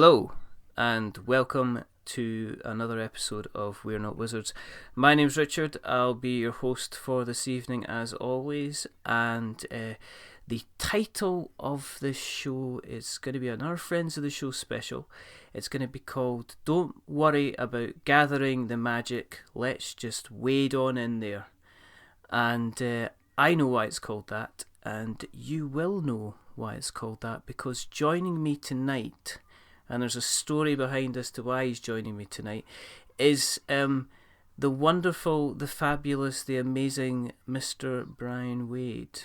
Hello, and welcome to another episode of We're Not Wizards. My name's Richard. I'll be your host for this evening as always, and the title of this show is going to be another Friends of the Show special. It's going to be called Don't Worry About Gathering the Magic, Let's Just Wade On In There. And I know why it's called that, and you will know why it's called that, because joining me tonight, and there's a story behind as to why he's joining me tonight, is the wonderful, the fabulous, the amazing Mr. Bryan Wade.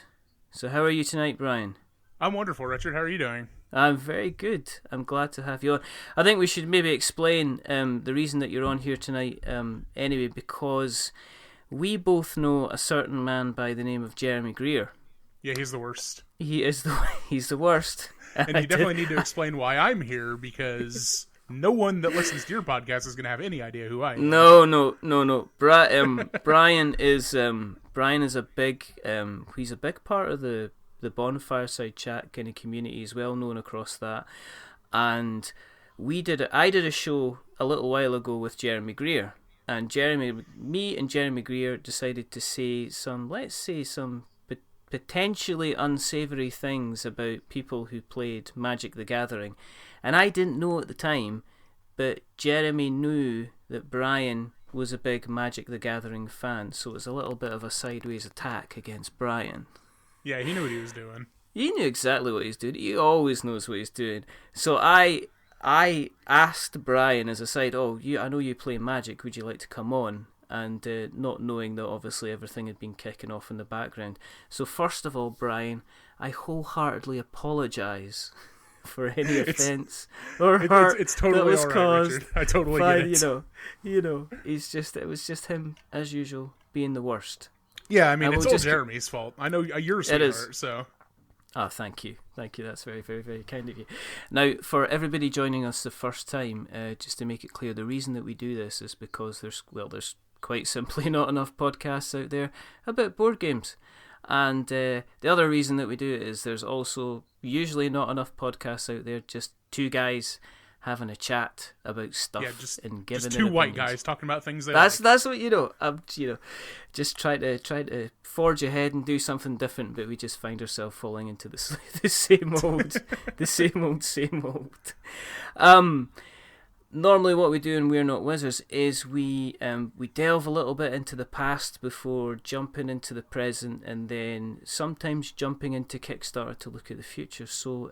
So how are you tonight, Bryan? I'm wonderful, Richard. How are you doing? I'm very good. I'm glad to have you on. I think we should maybe explain the reason that you're on here tonight anyway, because we both know a certain man by the name of Jeremy Greer. Yeah, he's the worst. He's the worst. And you definitely need to explain why I'm here, because no one that listens to your podcast is going to have any idea who I am. No. Bryan is a big he's a big part of the bonfire side chat kind of community. He's well known across that, and I did a show a little while ago with Jeremy Greer, and me and Jeremy Greer decided to say some potentially unsavoury things about people who played Magic the Gathering. And I didn't know at the time, but Jeremy knew that Bryan was a big Magic the Gathering fan, so it was a little bit of a sideways attack against Bryan. Yeah, he knew what he was doing. He knew exactly what he's doing. He always knows what he's doing. So I asked Bryan as a side, I know you play Magic, would you like to come on? And not knowing that obviously everything had been kicking off in the background. So first of all, Bryan, I wholeheartedly apologise for any offence or hurt it's totally that was all right, caused. Richard. I totally get it. You know, it was just him as usual being the worst. Yeah, I mean, it's all Jeremy's fault. I know you're a sweetheart, so. Oh, thank you. That's very, very, very kind of you. Now, for everybody joining us the first time, just to make it clear, the reason that we do this is because there's quite simply not enough podcasts out there about board games. And the other reason that we do it is there's also usually not enough podcasts out there, just two guys having a chat about stuff and giving just two white guys talking about things that's what I'm just trying to forge ahead and do something different, but we just find ourselves falling into the same old. Normally what we do in We're Not Wizards is we delve a little bit into the past before jumping into the present, and then sometimes jumping into Kickstarter to look at the future. So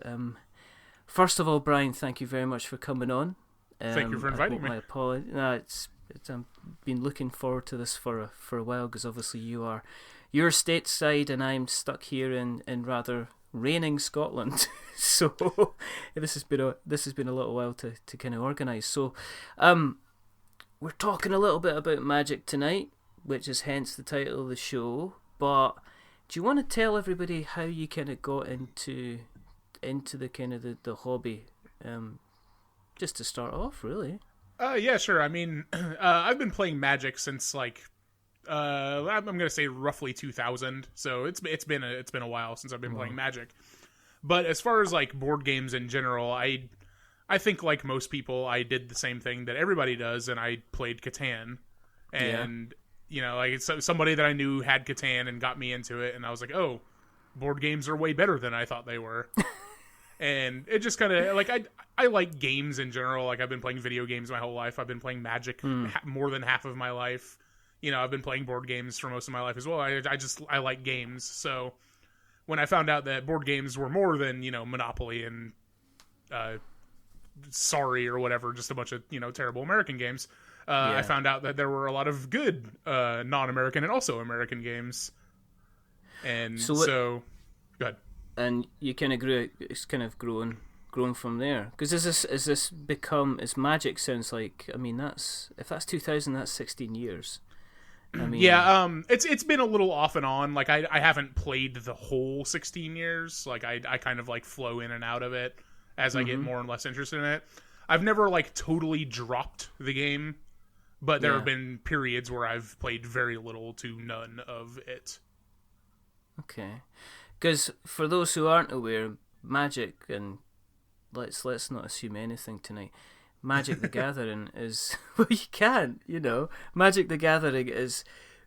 first of all, Bryan, thank you very much for coming on. Thank you for inviting me. My apologies. No, I've been looking forward to this for a while, because obviously you're stateside and I'm stuck here in rather reigning Scotland. So this has been a little while to kind of organise. So we're talking a little bit about Magic tonight, which is hence the title of the show. But do you want to tell everybody how you kind of got into the kind of the hobby, just to start off, really? Yeah, sure. I mean, I've been playing Magic since I'm gonna say roughly 2000. So it's been a while since I've been playing Magic. But as far as like board games in general, I think like most people, I did the same thing that everybody does, and I played Catan. And somebody that I knew had Catan and got me into it, and I was like, oh, board games are way better than I thought they were. And it just kind of, like, I like games in general. Like, I've been playing video games my whole life. I've been playing Magic more than half of my life. I've been playing board games for most of my life as well. I like games. So when I found out that board games were more than, Monopoly and Sorry or whatever, just a bunch of, terrible American games, I found out that there were a lot of good non-American and also American games. And so go ahead. And you kind of grew. It's kind of grown from there. Because is Magic sounds like? I mean, if that's 2000, that's 16 years. I mean, yeah. It's been a little off and on. Like I haven't played the whole 16 years. Like I kind of like flow in and out of it as I get more and less interested in it. I've never like totally dropped the game, but there have been periods where I've played very little to none of it. Okay. Because for those who aren't aware, Magic and let's not assume anything tonight. Magic the Gathering is well, you can't, Magic the Gathering is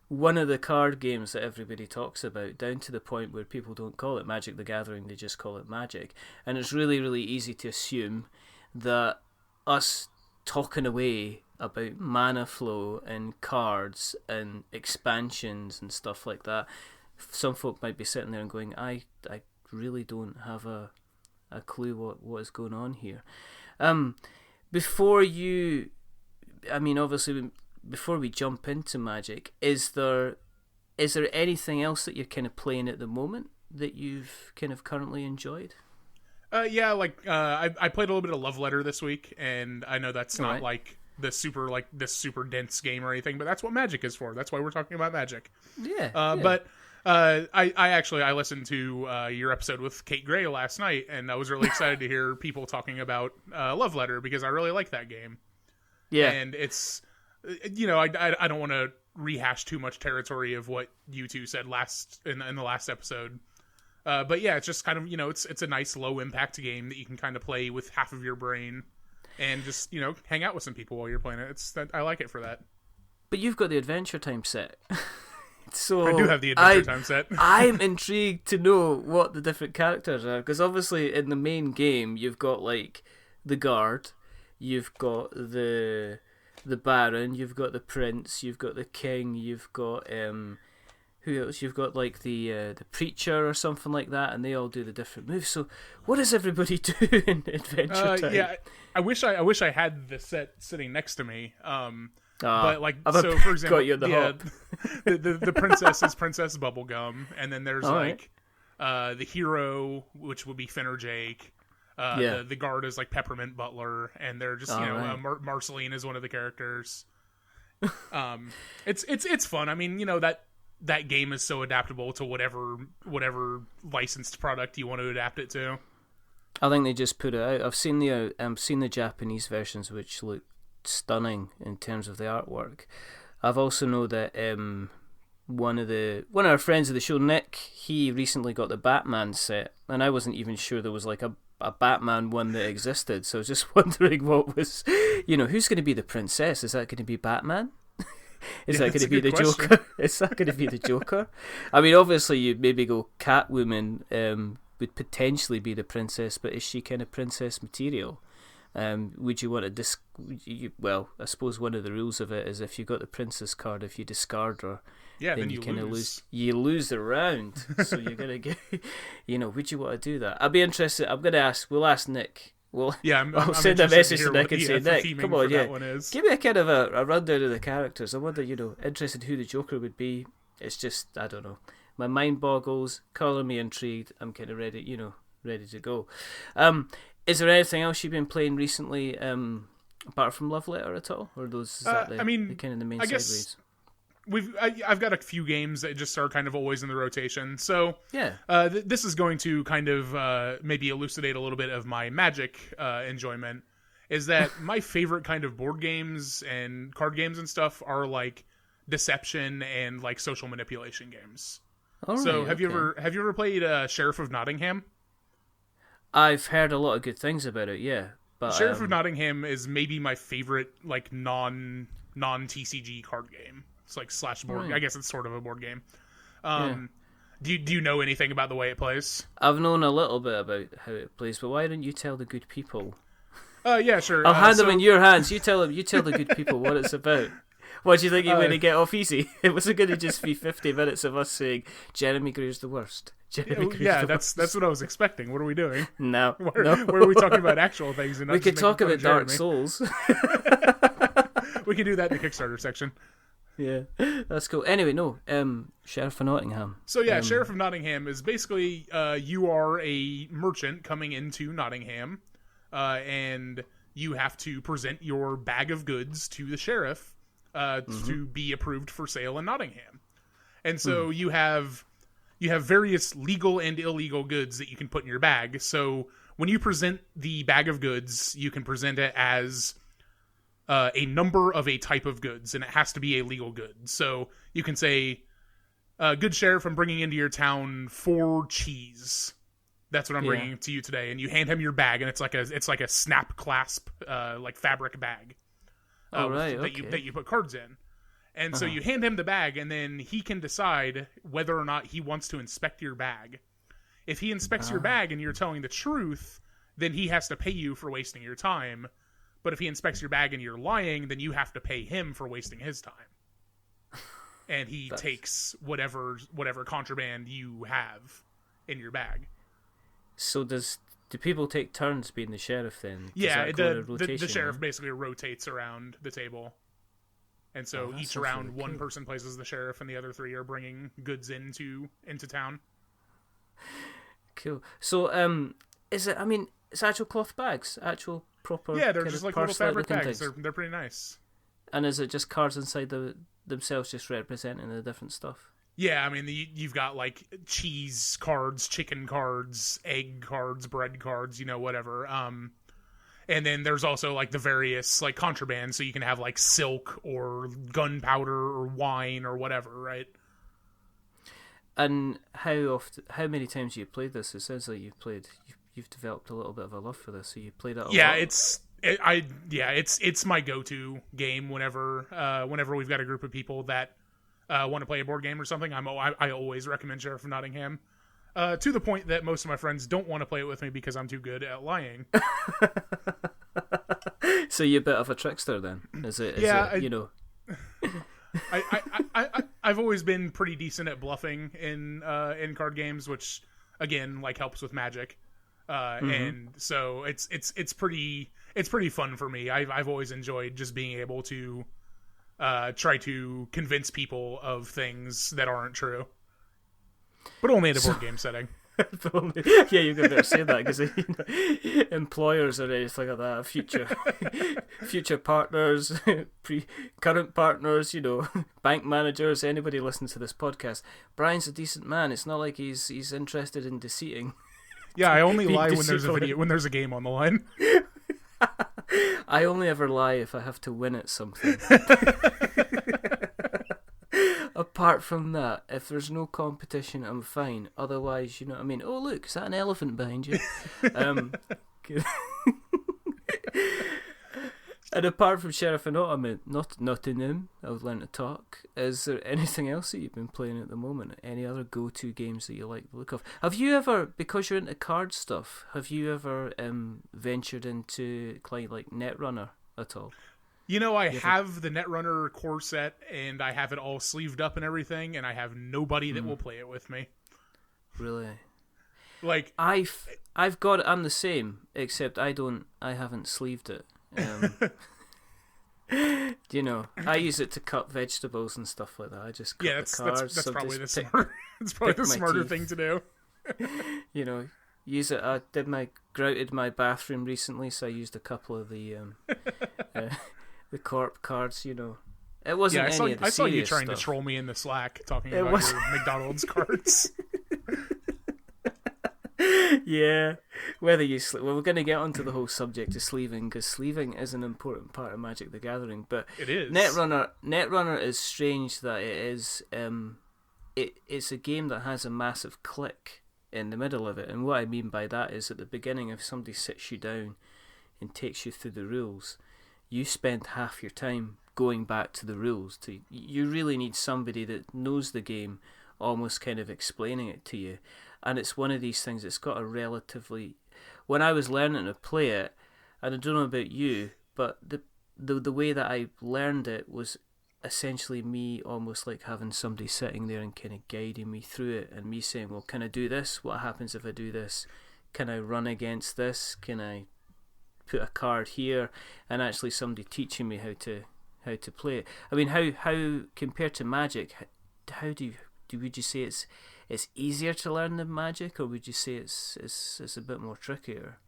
one of the card games that everybody talks about, down to the point where people don't call it Magic the Gathering, they just call it Magic. And it's really, really easy to assume that us talking away about mana flow and cards and expansions and stuff like that, some folk might be sitting there and going, I really don't have a clue what is going on here. Before we jump into Magic, is there anything else that you're kind of playing at the moment that you've kind of currently enjoyed? I played a little bit of Love Letter this week, and I know that's not like this super dense game or anything, but that's what Magic is for. That's why we're talking about Magic. Yeah. But I listened to your episode with Kate Gray last night, and I was really excited to hear people talking about Love Letter, because I really like that game. Yeah. And it's, I don't want to rehash too much territory of what you two said in the last episode. But yeah, it's just kind of, it's a nice low impact game that you can kind of play with half of your brain and just, hang out with some people while you're playing it. I like it for that. But you've got the Adventure Time set. So I do have the Adventure Time set. I'm intrigued to know what the different characters are, because obviously in the main game you've got like the guard, you've got the Baron, you've got the Prince, you've got the King, you've got who else? You've got like the Preacher or something like that, and they all do the different moves. So what does everybody do in Adventure Time? Yeah, I wish I had the set sitting next to me. But like, so for example, got you the the princess is Princess Bubblegum, and then there's the hero, which would be Finner Jake. The guard is like Peppermint Butler, and they're just Marceline is one of the characters. It's fun. I mean, that game is so adaptable to whatever licensed product you want to adapt it to. I think they just put it out. I've seen the Japanese versions, which look stunning in terms of the artwork. I've also know that one of our friends of the show, Nick, he recently got the Batman set, and I wasn't even sure there was like a Batman one that existed. So I was just wondering what was, who's going to be the princess? Is that going to be Batman? Is that going to be the Joker? Is that going to be the Joker? I mean, obviously you'd maybe go Catwoman would potentially be the princess, but is she kind of princess material? Would you want to well, I suppose one of the rules of it is if you got the princess card, if you discard her, then you kind of lose. You lose the round, so you're gonna get. Would you want to do that? I'd be interested. I'm gonna ask. We'll ask Nick. I'll send a message to Nick and say, Nick, come on, give me a kind of a rundown of the characters. I wonder, interested who the Joker would be. It's just, I don't know. My mind boggles, color me intrigued. I'm kind of ready, ready to go. Is there anything else you've been playing recently, apart from Love Letter at all, or is that the kind of the main segues? I've got a few games that just are kind of always in the rotation. So yeah, this is going to kind of maybe elucidate a little bit of my Magic enjoyment. Is that my favorite kind of board games and card games and stuff are like deception and like social manipulation games. So have you ever played Sheriff of Nottingham? I've heard a lot of good things about it. Yeah, but Sheriff of Nottingham is maybe my favorite like non TCG card game. It's like / board. I guess it's sort of a board game. Do you know anything about the way it plays? I've known a little bit about how it plays, but why don't you tell the good people? Yeah, sure. I'll hand them in your hands. You tell them. You tell the good people what it's about. What do you think you're going to get off easy? It wasn't going to just be 50 minutes of us saying Jeremy Greer's the worst. That's what I was expecting. What are we doing? No. Where are we talking about actual things? And not we could talk about Dark Souls. We can do that in the Kickstarter section. Yeah, that's cool. Anyway, no, Sheriff of Nottingham. So yeah, Sheriff of Nottingham is basically you are a merchant coming into Nottingham, and you have to present your bag of goods to the sheriff to be approved for sale in Nottingham. And so you have various legal and illegal goods that you can put in your bag. So when you present the bag of goods, you can present it as a number of a type of goods, and it has to be a legal good. So you can say, good sheriff, I'm bringing into your town 4 cheese. That's what I'm bringing to you today. And you hand him your bag, and it's like a snap clasp, like fabric bag, that you put cards in. And so you hand him the bag, and then he can decide whether or not he wants to inspect your bag. If he inspects your bag and you're telling the truth, then he has to pay you for wasting your time. But if he inspects your bag and you're lying, then you have to pay him for wasting his time. And he takes whatever contraband you have in your bag. So do people take turns being the sheriff then? The sheriff basically rotates around the table. And so each round, really one person plays as the sheriff, and the other three are bringing goods into town. Cool. So, is it? I mean, it's actual cloth bags, actual proper. Yeah, they're just like little fabric bags. They're pretty nice. And is it just cards inside themselves, just representing the different stuff? Yeah, I mean, you've got like cheese cards, chicken cards, egg cards, bread cards, whatever. And then there's also like the various like contraband, so you can have like silk or gunpowder or wine or whatever, right? And how many times have you played this? It sounds like you've developed a little bit of a love for this. So you played it a lot. It's my go-to game whenever we've got a group of people that want to play a board game or something. I always recommend Sheriff of Nottingham. To the point that most of my friends don't want to play it with me because I'm too good at lying. So you're a bit of a trickster then? I've always been pretty decent at bluffing in card games, which again like helps with Magic. And so it's pretty fun for me. I've always enjoyed just being able to try to convince people of things that aren't true. But only in a board game setting. Yeah, you could better say that, because employers or anything like that, future partners, current partners, bank managers, anybody listening to this podcast. Brian's a decent man. It's not like he's interested in deceiving. Yeah, I only lie when there's a game on the line. I only ever lie if I have to win at something. Apart from that, if there's no competition, I'm fine. Otherwise, you know what I mean? Oh, look, is that an elephant behind you? And apart from Sheriff of Nottingham, I've learned to talk. Is there anything else that you've been playing at the moment? Any other go-to games that you like the look of? Have you ever, because you're into card stuff, have you ever ventured into like Netrunner at all? I have the Netrunner core set, and I have it all sleeved up and everything, and I have nobody that will play it with me. Really? Like I've got it. I'm the same, except I haven't sleeved it. I use it to cut vegetables and stuff like that. I just cut the cards. That's probably the smarter thing to do. Use it. I grouted my bathroom recently, so I used a couple of the corp cards. It wasn't any of the serious I saw you trying stuff. to troll me in the Slack talking about your McDonald's cards. Yeah, whether you we're going to get onto the whole subject of sleeving, because sleeving is an important part of Magic the Gathering. But it is. Netrunner is strange that it is. It's a game that has a massive click in the middle of it, and what I mean by that is at the beginning, if somebody sits you down and takes you through the rules, you spend half your time going back to the rules. You really need somebody that knows the game, almost kind of explaining it to you. And it's one of these things that's got a relatively... When I was learning to play it, and I don't know about you, but the way that I learned it was essentially me almost like having somebody sitting there and kind of guiding me through it, and me saying, well, can I do this? What happens if I do this? Can I run against this? Can I put a card here? And actually somebody teaching me how to play it. I mean, how compared to Magic, how would you say it's easier to learn than Magic, or would you say it's a bit more trickier?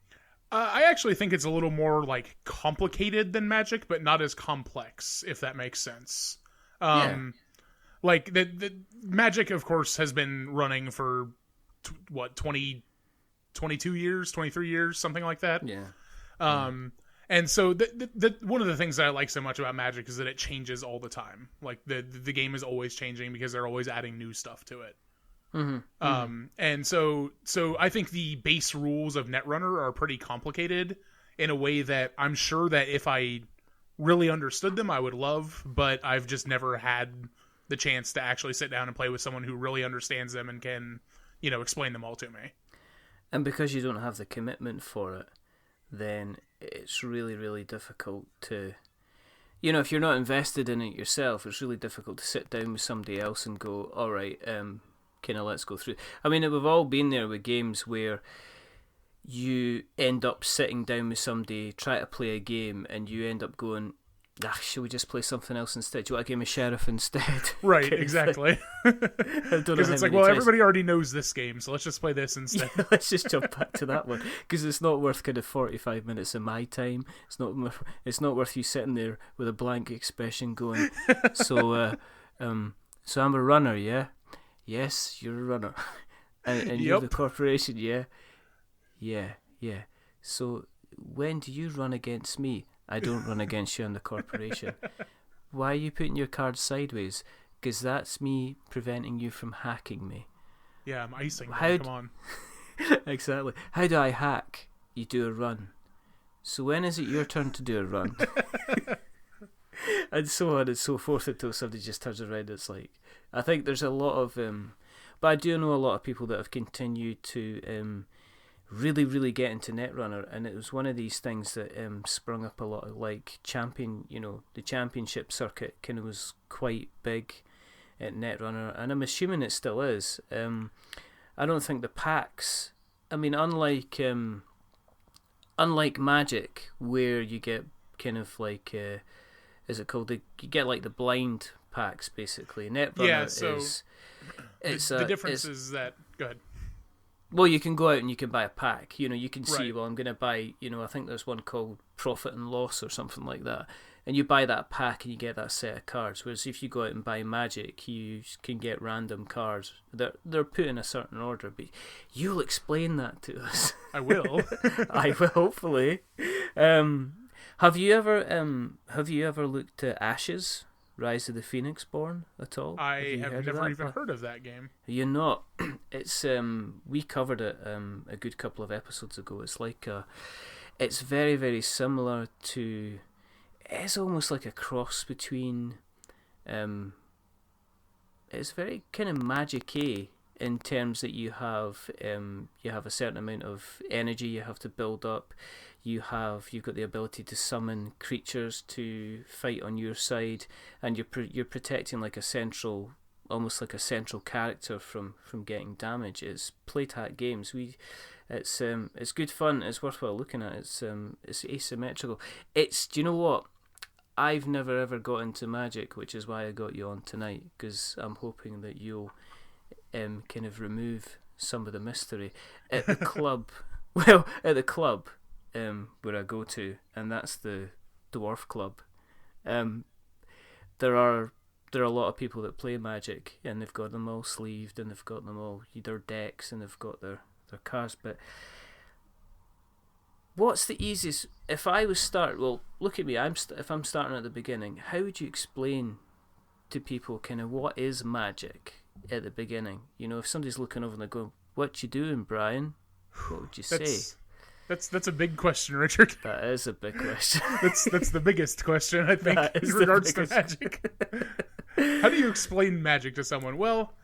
I actually think it's a little more like complicated than Magic, but not as complex, if that makes sense. Like the Magic, of course, has been running for 22 years, 23 years, something like that. Yeah. And so one of the things that I like so much about Magic is that it changes all the time. Like the game is always changing because they're always adding new stuff to it. And so I think the base rules of Netrunner are pretty complicated in a way that I'm sure that if I really understood them, I would love, but I've just never had the chance to actually sit down and play with someone who really understands them and can, explain them all to me. And because you don't have the commitment for it, then it's really, really difficult to... if you're not invested in it yourself, it's really difficult to sit down with somebody else and go, all right, kind of let's go through. I mean, we've all been there with games where you end up sitting down with somebody, try to play a game, and you end up going, should we just play something else instead? Do you want a game of Sheriff instead? Right, exactly. Because it's like, well, everybody already knows this game, so let's just play this instead. Yeah, let's just jump back to that one, because it's not worth kind of 45 minutes of my time. It's not worth you sitting there with a blank expression going, so I'm a runner, yeah? Yes, you're a runner. and you're the corporation, yeah? Yeah. So when do you run against me? I don't run against you and the corporation. Why are you putting your cards sideways? Because that's me preventing you from hacking me. Yeah, I'm icing them. Come on. Exactly. How do I hack? You do a run. So when is it your turn to do a run? And so on and so forth until somebody just turns around. It's like, I think there's a lot of... but I do know a lot of people that have continued to... really, really get into Netrunner, and it was one of these things that sprung up a lot of, like, the championship circuit kind of was quite big at Netrunner, and I'm assuming it still is. I don't think the packs, I mean, unlike Magic, where you get kind of like, is it called, you get like the blind packs, basically. Netrunner the difference is that, go ahead. Well, you can go out and you can buy a pack. You can see, right. Well, I'm going to buy, I think there's one called Profit and Loss or something like that. And you buy that pack and you get that set of cards. Whereas if you go out and buy Magic, you can get random cards. They're put in a certain order. But you'll explain that to us. I will. I will, hopefully. Have you ever looked at Ashes? Rise of the Phoenix Born at all? I have never even heard of that game. You're not. It's we covered it a good couple of episodes ago. It's like it's very, very similar to. It's almost like a cross between. It's very kind of magic-y in terms that you have a certain amount of energy you have to build up. You've got the ability to summon creatures to fight on your side, and you're protecting like almost like a central character from getting damage. It's Playtat Games. It's good fun. It's worthwhile looking at. It's asymmetrical. Do you know what? I've never ever got into Magic, which is why I got you on tonight, because I'm hoping that you'll kind of remove some of the mystery at the club. Well, at the club. Where I go to, and that's the Dwarf Club. There are a lot of people that play Magic, and they've got them all sleeved, and they've got them all their decks, and they've got their cards. But what's the easiest? If I was well, look at me. If I'm starting at the beginning, how would you explain to people kind of what is Magic at the beginning? If somebody's looking over and they're going, "What you doing, Brian?" What would you say? That's a big question, Richard. That is a big question. That's the biggest question, I think, in regards to Magic. How do you explain Magic to someone? Well,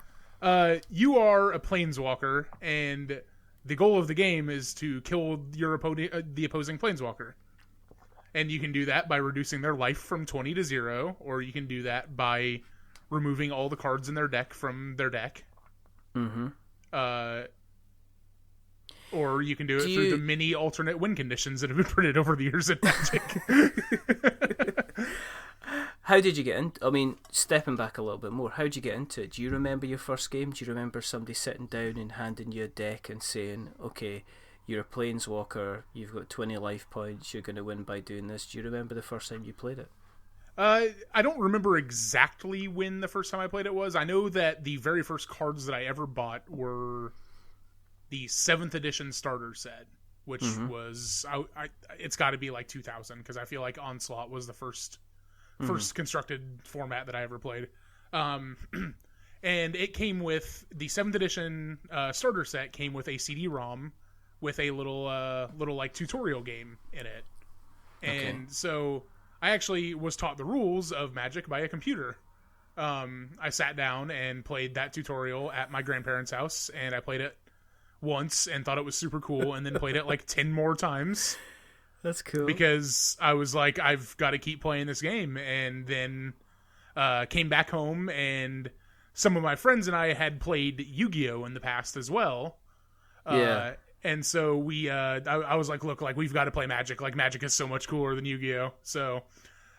you are a planeswalker, and the goal of the game is to kill the opposing planeswalker. And you can do that by reducing their life from 20 to 0, or you can do that by removing all the cards in their deck from their deck. Mm-hmm. Or you can do it through the many alternate win conditions that have been printed over the years in Magic. How did you get in? I mean, stepping back a little bit more, how did you get into it? Do you remember your first game? Do you remember somebody sitting down and handing you a deck and saying, okay, you're a planeswalker, you've got 20 life points, you're going to win by doing this? Do you remember the first time you played it? I don't remember exactly when the first time I played it was. I know that the very first cards that I ever bought were the 7th edition starter set, which was it's got to be like 2000, because I feel like Onslaught was the first constructed format that I ever played. And it came with the 7th edition starter set. Came with a CD-ROM with a little like tutorial game in it. And so I actually was taught the rules of Magic by a computer. I sat down and played that tutorial at my grandparents' house, and I played it once and thought it was super cool, and then played it like 10 more times. That's cool. Because I was like, I've got to keep playing this game. And then came back home, and some of my friends and I had played Yu-Gi-Oh! In the past as well. Yeah. And so I was like, look, like, we've got to play Magic. Like, Magic is so much cooler than Yu-Gi-Oh! So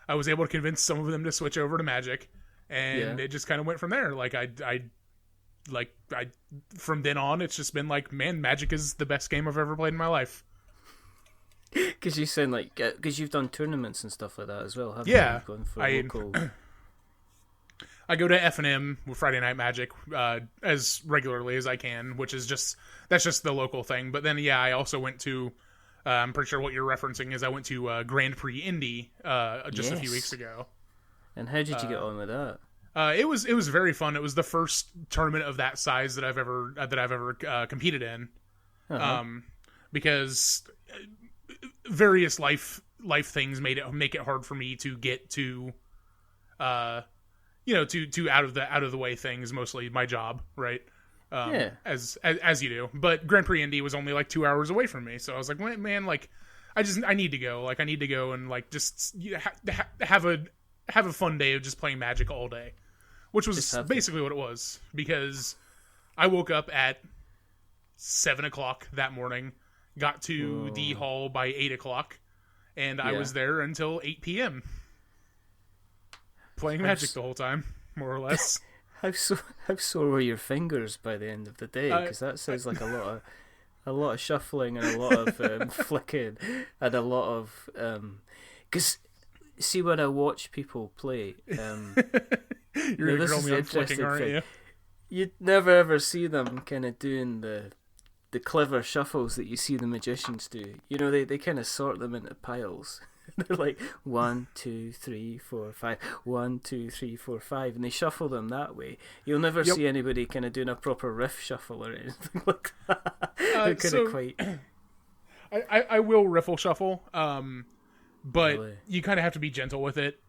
I was able to convince some of them to switch over to Magic. And it just kind of went from there. Like, I from then on, it's just been like, man, Magic is the best game I've ever played in my life. Because you sound like, because you've done tournaments and stuff like that as well, haven't you? Yeah. You've gone for local... I go to F&M with Friday Night Magic as regularly as I can, that's just the local thing. But then, yeah, I also went to, I'm pretty sure what you're referencing is I went to Grand Prix Indy just a few weeks ago. And how did you get on with that? It was very fun. It was the first tournament of that size that I've ever competed in. Because various life things make it hard for me to get to to out of the way things, mostly my job, right? As you do. But Grand Prix Indy was only like 2 hours away from me, so I was like, man, like, I need to go. Like, I need to go and like just have a fun day of just playing Magic all day, which was basically what it was. Because I woke up at 7:00 that morning, got to the hall by 8:00, and I was there until 8 p.m. playing Magic the whole time, more or less. How sore were your fingers by the end of the day? Because that sounds like a lot of shuffling and a lot of flicking and a lot of because see, when I watch people play, you're this only on flicking, aren't you? You'd never ever see them kind of doing the clever shuffles that you see the magicians do. You know, they kind of sort them into piles. They're like 1, 2, 3, 4, 5. 1, 2, 3, 4, 5, and they shuffle them that way. You'll never see anybody kind of doing a proper riff shuffle or anything like that. They're kind of quite. I will riffle shuffle, but you kind of have to be gentle with it,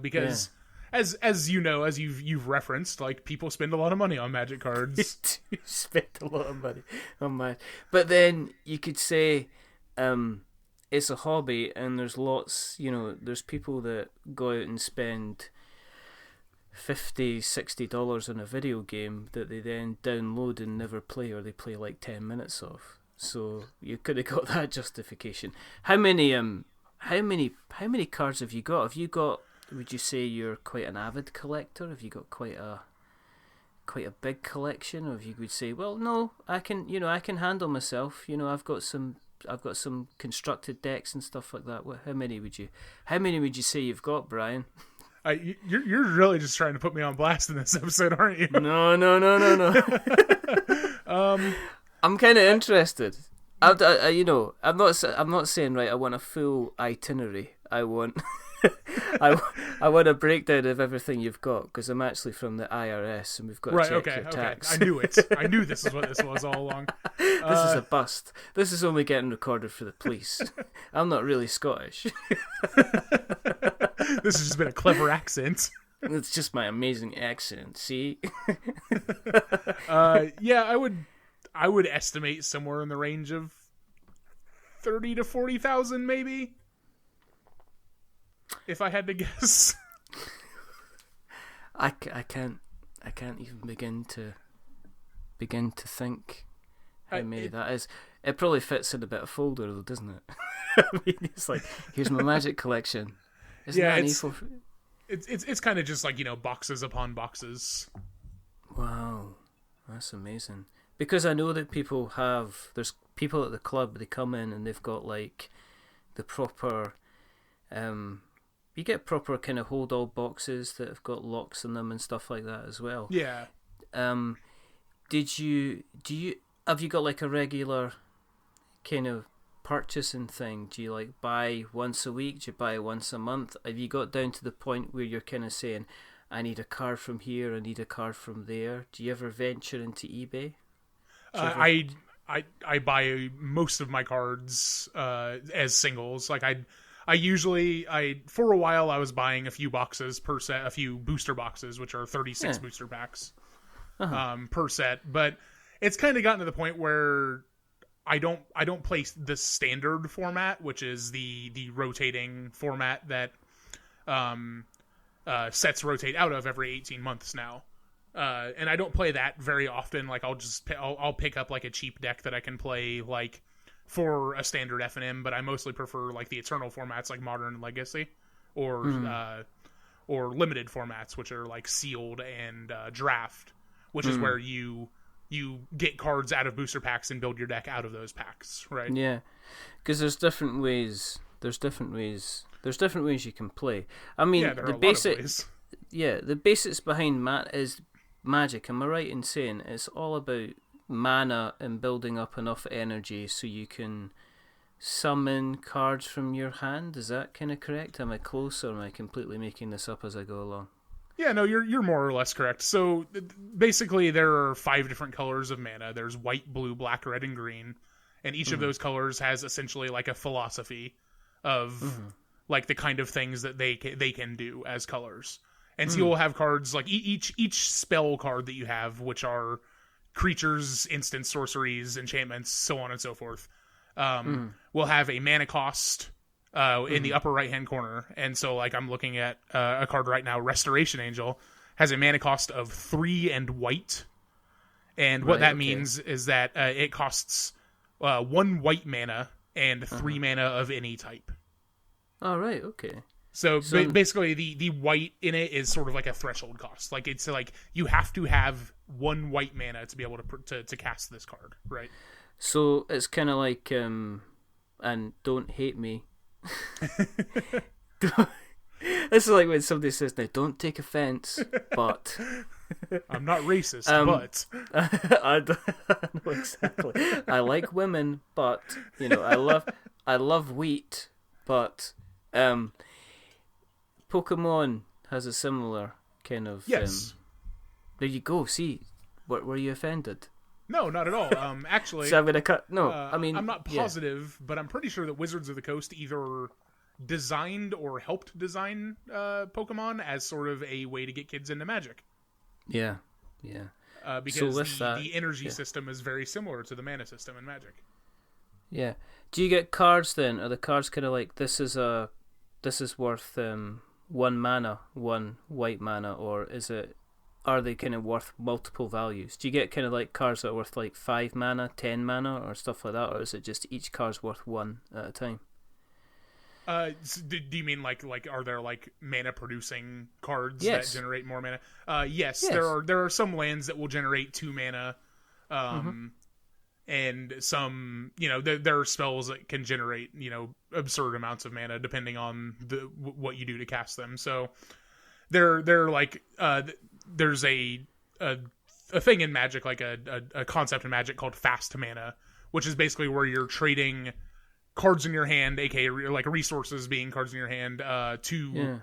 because as you know, as you've referenced, like, people spend a lot of money on Magic cards. You spend a lot of money on Magic, but then you could say, it's a hobby, and there's lots, there's people that go out and spend $50, $60 on a video game that they then download and never play, or they play like 10 minutes of. So you could have got that justification. How many cards have you got? Would you say you're quite an avid collector? Have you got quite a big collection? Or if you would say, well, no, I can handle myself. I've got some constructed decks and stuff like that. How many would you say you've got, Brian? You're really just trying to put me on blast in this episode, aren't you? No. I'm kind of interested. I'm not saying, right, I want a full itinerary. I want I want a breakdown of everything you've got, because I'm actually from the IRS and we've got to check your tax. I knew it. I knew this is what this was all along. This is a bust. This is only getting recorded for the police. I'm not really Scottish. This has just been a clever accent. It's just my amazing accent, see? I would estimate somewhere in the range of 30 to 40,000, maybe, if I had to guess. I can't even begin to think how many that is. It probably fits in a bit of folder, though, doesn't it? I mean, it's like, here's my Magic collection. Isn't that needful? It's kind of just like, boxes upon boxes. Wow, that's amazing. Because I know that there's people at the club, they come in and they've got like the proper, you get proper kind of hold all boxes that have got locks in them and stuff like that as well. Yeah. Have you got like a regular kind of purchasing thing? Do you like buy once a week? Do you buy once a month? Have you got down to the point where you're kind of saying, I need a card from here, I need a card from there. Do you ever venture into eBay? I buy most of my cards as singles. Like I usually for a while I was buying a few boxes per set, a few booster boxes, which are 36 booster packs per set. But it's kind of gotten to the point where I don't play the standard format, which is the rotating format that sets rotate out of every 18 months now. And I don't play that very often. Like I'll pick up like a cheap deck that I can play like for a standard F&M, but I mostly prefer like the Eternal formats like Modern and Legacy, or limited formats, which are like Sealed and Draft, which is where you get cards out of booster packs and build your deck out of those packs, right? Yeah, because there's different ways you can play. I mean, the basics behind Magic. Am I right in saying it's all about mana and building up enough energy so you can summon cards from your hand? Is that kind of correct? Am I close, or am I completely making this up as I go along? Yeah, no, you're more or less correct. So basically there are 5 different colors of mana. There's white, blue, black, red, and green. And each of those colors has essentially like a philosophy of like the kind of things that they can do as colors. And so you'll have cards like each spell card that you have, which are creatures, instants, sorceries, enchantments, so on and so forth, will have a mana cost in the upper right-hand corner. And so, like, I'm looking at a card right now, Restoration Angel, has a mana cost of 3 and white. And what that means is that it costs 1 white mana and 3 mana of any type. Oh, right, okay. So basically, the white in it is sort of like a threshold cost. Like, it's like you have to have 1 white mana to be able to cast this card, right? So it's kind of like, and don't hate me. This is like when somebody says, "Now, don't take offense," but I'm not racist, but I know exactly. I like women, but I love wheat, but Pokemon has a similar kind of. Yes. There you go. See, were you offended? No, not at all. Actually, so I'm gonna cut. No, I mean, I'm not positive, but I'm pretty sure that Wizards of the Coast either designed or helped design Pokemon as sort of a way to get kids into Magic. Yeah. Because the energy system is very similar to the mana system in Magic. Yeah. Do you get cards then? Are the cards kind of like this is worth 1 mana, 1 white mana, or are they kind of worth multiple values? Do you get kind of like cards that are worth like 5 mana, 10 mana, or stuff like that, or is it just each card's worth 1 at a time? Do you mean like are there like mana producing cards that generate more mana? Yes. There are some lands that will generate 2 mana, and some there are spells that can generate absurd amounts of mana depending on what you do to cast them. So they're like there's a thing in Magic, like a concept in Magic called fast mana, which is basically where you're trading cards in your hand, aka like resources being cards in your hand, to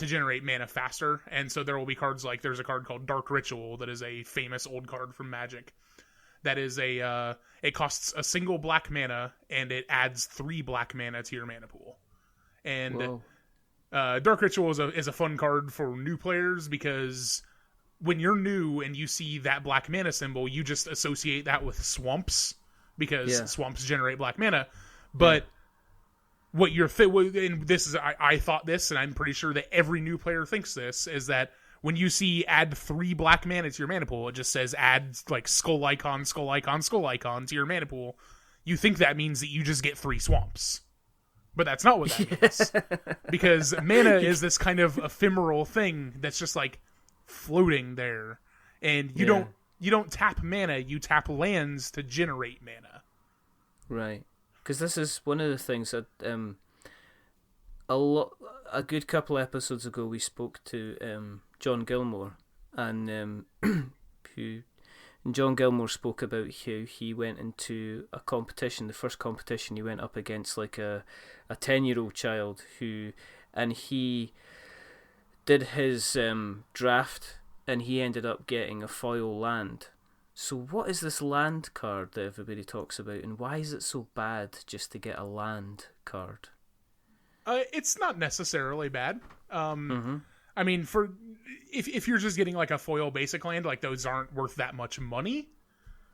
generate mana faster. And so there will be cards like there's a card called Dark Ritual that is a famous old card from Magic. That is it costs a single black mana and it adds 3 black mana to your mana pool. And Dark Ritual is a fun card for new players because when you're new and you see that black mana symbol, you just associate that with swamps because swamps generate black mana. But what you're and this is I thought this, and I'm pretty sure that every new player thinks this, is that when you see add 3 black mana to your mana pool, it just says add like skull icon, skull icon, skull icon to your mana pool. You think that means that you just get 3 swamps. But that's not what that means. Because mana is this kind of ephemeral thing that's just like floating there. And you don't tap mana, you tap lands to generate mana. Right. Because this is one of the things that a good couple episodes ago we spoke to John Gilmore, and John Gilmore spoke about how he went into a competition, the first competition he went up against like a 10-year-old child and he did his draft, and he ended up getting a foil land. So what is this land card that everybody talks about, and why is it so bad just to get a land card? It's not necessarily bad. I mean, for if you're just getting like a foil basic land, like those aren't worth that much money.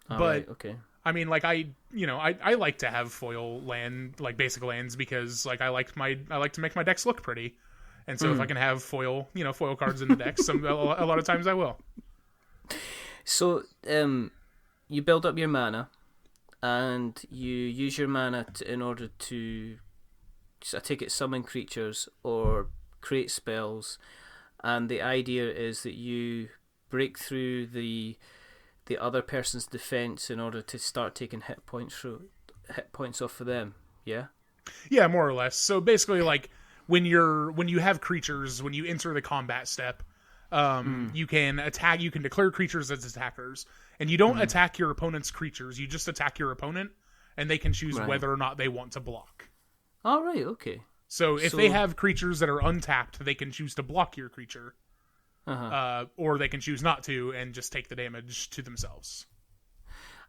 But right, okay. I mean, like I like to have foil land, like basic lands, because like I like to make my decks look pretty, and so if I can have foil cards in the decks, a lot of times I will. So, you build up your mana, and you use your mana in order to, I take it, summon creatures or create spells, and the idea is that you break through the other person's defense in order to start taking hit points off of them. Yeah. Yeah, more or less. So basically, like when you have creatures, when you enter the combat step, you can attack. You can declare creatures as attackers, and you don't attack your opponent's creatures. You just attack your opponent, and they can choose whether or not they want to block. All right. Okay. So if they have creatures that are untapped, they can choose to block your creature. Or they can choose not to and just take the damage to themselves.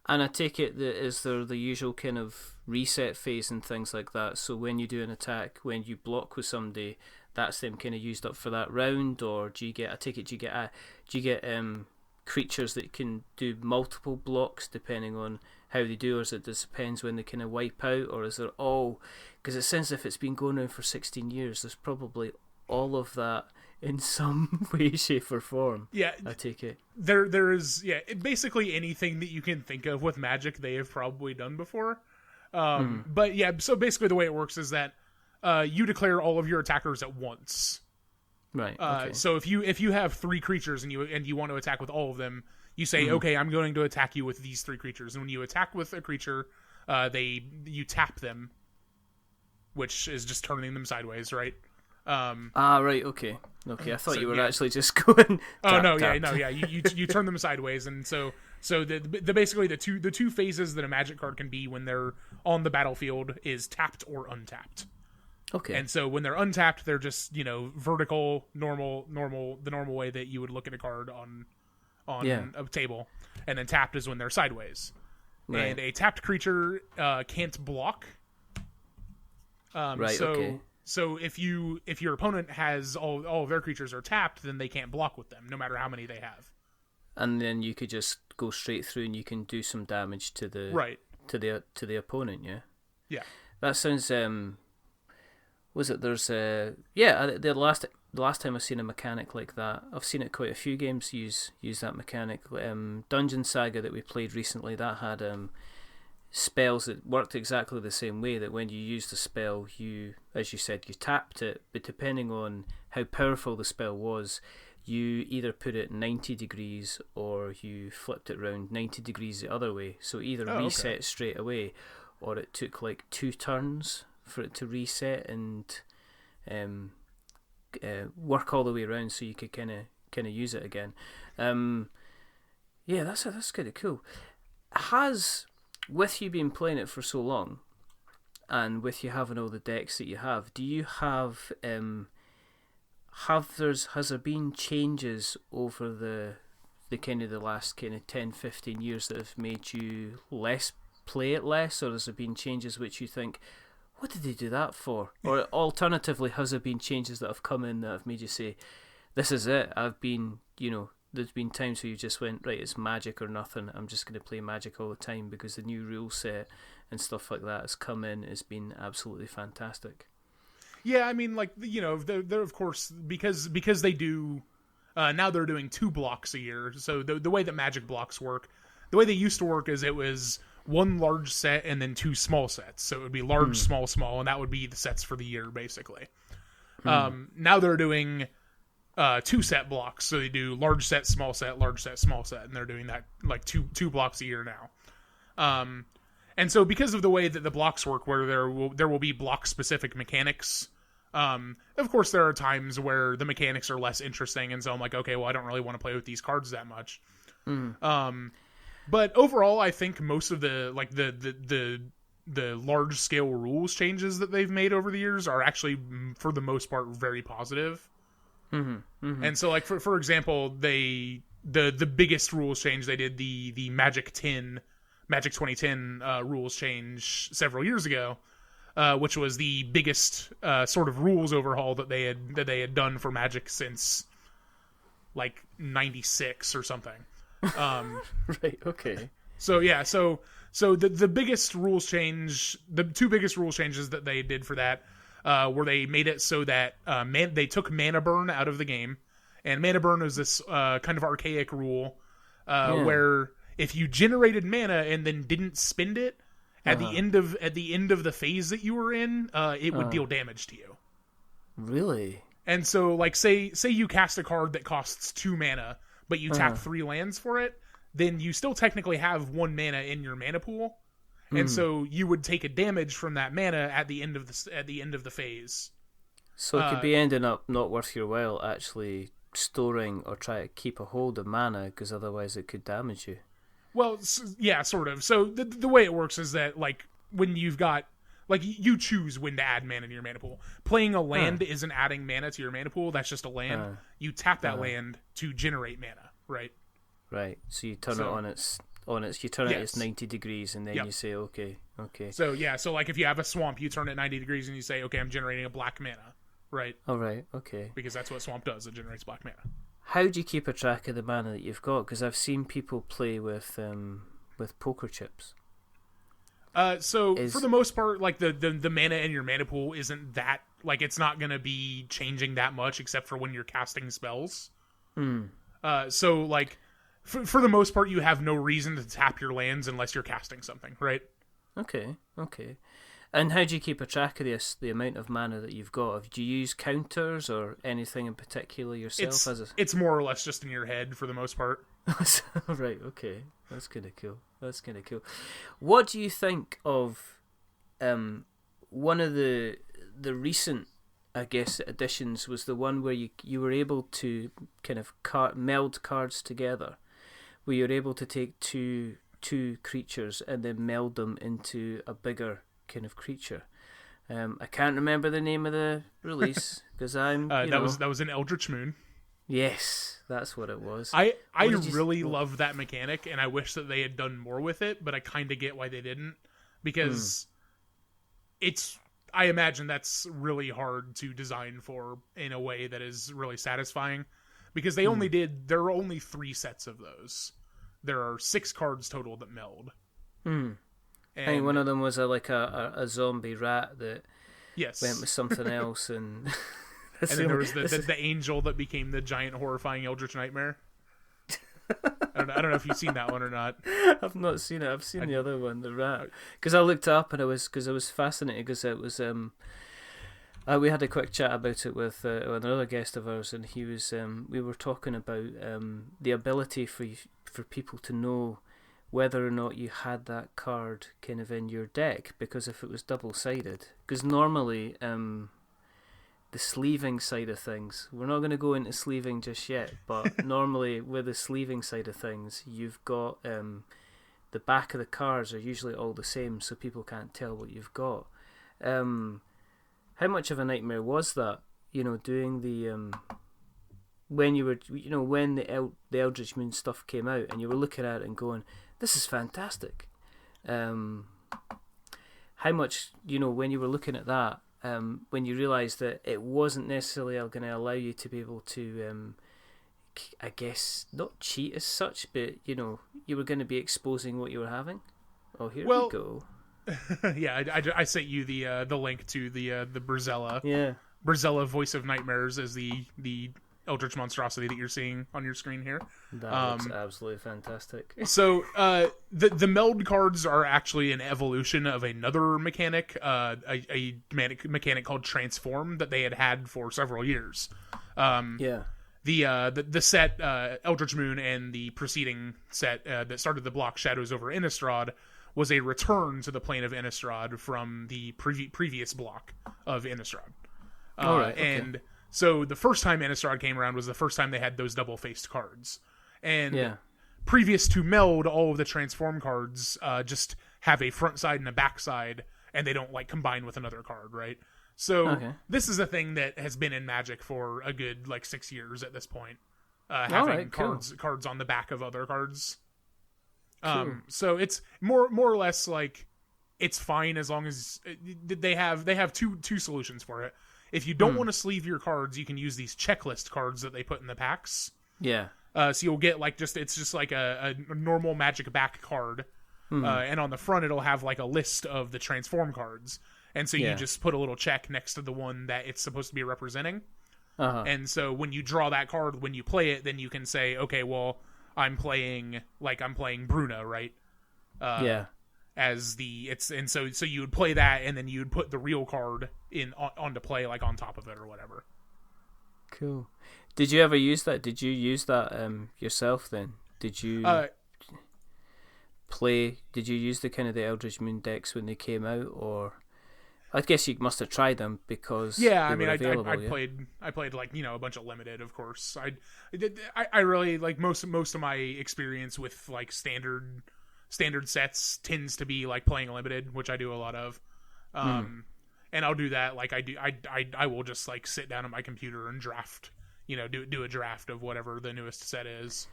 And I take it that is there the usual kind of reset phase and things like that. So when you do an attack, when you block with somebody, that's them kind of used up for that round, or do you get? I take it do you get creatures that can do multiple blocks depending on how they do, or is it just depends when they kind of wipe out, or is there all? Because it sounds as if it's been going on for 16 years. There's probably all of that in some way, shape, or form. Yeah, I take it. There is basically anything that you can think of with Magic, they have probably done before. But yeah, so basically the way it works is that you declare all of your attackers at once. Right. Okay. So if you have 3 creatures and you want to attack with all of them, you say, okay, I'm going to attack you with these 3 creatures. And when you attack with a creature, you tap them, which is just turning them sideways, right? Right, okay. I thought you were actually just going. You turn them sideways, and so basically the two phases that a Magic card can be when they're on the battlefield is tapped or untapped. Okay. And so when they're untapped, they're just vertical, normal, the normal way that you would look at a card on a table, and then tapped is when they're sideways. Right. And a tapped creature can't block. Right. Okay. So if your opponent has all of their creatures are tapped, then they can't block with them, no matter how many they have. And then you could just go straight through, and you can do some damage to the to the opponent. Yeah. Yeah. That sounds. Was it? There's the last time I've seen a mechanic like that, I've seen it quite a few games use that mechanic. Dungeon Saga that we played recently, that had spells that worked exactly the same way, that when you used the spell, you, as you said, you tapped it, but depending on how powerful the spell was, you either put it 90 degrees or you flipped it around 90 degrees the other way. So either reset straight away, or it took like 2 turns for it to reset and work all the way around, so you could kind of use it again. That's kind of cool. With you been playing it for so long, and with you having all the decks that you have, do you have has there been changes over the kind of the last kind of 10-15 years that have made you play it less, or has there been changes which you think, what did they do that for? Or alternatively, has there been changes that have come in that have made you say, this is it, there's been times where you just went, right, it's Magic or nothing, I'm just going to play Magic all the time because the new rule set and stuff like that has come in, has been absolutely fantastic. Yeah, I mean, like, they're of course, because they do, now they're doing 2 blocks a year, so the way that Magic blocks work, the way they used to work is it was 1 large set and then 2 small sets, so it would be large, small, and that would be the sets for the year, basically. Now they're doing 2 set blocks, so they do large set, small set, and they're doing that like two blocks a year now. And so because of the way that the blocks work, where there will be block specific mechanics, of course there are times where the mechanics are less interesting, and so I'm like, okay, well, I don't really want to play with these cards that much. But overall, I think most of the large scale rules changes that they've made over the years are actually, for the most part, very positive. And so, like for example, the biggest rules change they did, the Magic 2010 rules change several years ago, which was the biggest sort of rules overhaul that they had done for Magic since like 96 or something. Right. Okay. So yeah, so the biggest rules change, the two biggest rules changes that they did for that were they made it so that they took mana burn out of the game, and mana burn was this kind of archaic rule where if you generated mana and then didn't spend it at the end of the phase that you were in, it would deal damage to you. Really? And so, like, say you cast a card that costs 2 mana, but you tap 3 lands for it, then you still technically have 1 mana in your mana pool, and so you would take a damage from that mana at the end of the phase. So it could be ending up not worth your while actually storing or try to keep a hold of mana, because otherwise it could damage you. Well, yeah, sort of. So the way it works is that, like, when you've got, like, you choose when to add mana to your mana pool. Playing a land isn't adding mana to your mana pool. That's just a land. You tap that land to generate mana, right? Right. So you turn it on its you turn it at 90 degrees, and then you say, okay. So yeah, so like if you have a swamp, you turn it 90 degrees and you say, okay, I'm generating a black mana, right? All right. Okay. Because that's what swamp does. It generates black mana. How do you keep a track of the mana that you've got? Because I've seen people play with poker chips. So for the most part, like the mana in your mana pool isn't that, like, it's not going to be changing that much except for when you're casting spells. So like for the most part, you have no reason to tap your lands unless you're casting something, right? Okay. And how do you keep a track of the amount of mana that you've got? Do you use counters or anything in particular yourself? It's more or less just in your head for the most part. Right, okay. That's kind of cool. What do you think of one of the recent, I guess, additions was the one where you were able to kind of meld cards together, where you're able to take two creatures and then meld them into a bigger kind of creature. I can't remember the name of the release because I'm that was an Eldritch Moon. Yes, that's what it was. I really love that mechanic, and I wish that they had done more with it, but I kind of get why they didn't, because I imagine that's really hard to design for in a way that is really satisfying, because there are only 3 sets of those. There are 6 cards total that meld. I think one of them was a zombie rat that went with something else, and then there was the angel that became the giant horrifying Eldritch Nightmare. I don't know if you've seen that one or not. I've not seen it. I've seen the other one, the rat. Because I looked up and I was fascinated, because it was we had a quick chat about it with another guest of ours, and he was we were talking about the ability for people to know whether or not you had that card kind of in your deck, because if it was double-sided, because normally the sleeving side of things, we're not going to go into sleeving just yet, but normally with the sleeving side of things, you've got the back of the cards are usually all the same, so people can't tell what you've got. How much of a nightmare was that, doing the when you were, when the Eldritch Moon stuff came out and you were looking at it and going, this is fantastic. How much, when you were looking at that, when you realised that it wasn't necessarily going to allow you to be able to, I guess, not cheat as such, but, you were going to be exposing what you were having? Oh, here we go. Yeah, I sent you the link to the Brazella. Yeah. Brazella Voice of Nightmares is the Eldritch monstrosity that you're seeing on your screen here. That looks absolutely fantastic. So the meld cards are actually an evolution of another mechanic, a mechanic called Transform that they had for several years. The set Eldritch Moon and the preceding set that started the block Shadows over Innistrad was a return to the plane of Innistrad from the previous block of Innistrad. And so the first time Innistrad came around was the first time they had those double-faced cards. And previous to Meld, all of the Transform cards just have a front side and a back side, and they don't like combine with another card, right? So this is a thing that has been in Magic for a good like 6 years at this point. Having cards on the back of other cards. Cool. So it's more or less like it's fine as long as they have two solutions for it. If you don't want to sleeve your cards, you can use these checklist cards that they put in the packs. Yeah. So you'll get like it's just like a normal Magic back card, and on the front it'll have like a list of the transform cards, and so you just put a little check next to the one that it's supposed to be representing. And so when you draw that card, when you play it, then you can say, okay, well, I'm playing Bruna, right? So you would play that, and then you would put the real card onto play, like on top of it or whatever. Cool. Did you ever use that? Did you use that yourself then? Did you play? Did you use the kind of the Eldritch Moon decks when they came out, or? I guess you must have tried them because I played like a bunch of limited, of course. I really like most of my experience with like standard sets tends to be like playing limited, which I do a lot of. And I'll do that like I will just like sit down at my computer and draft, do a draft of whatever the newest set is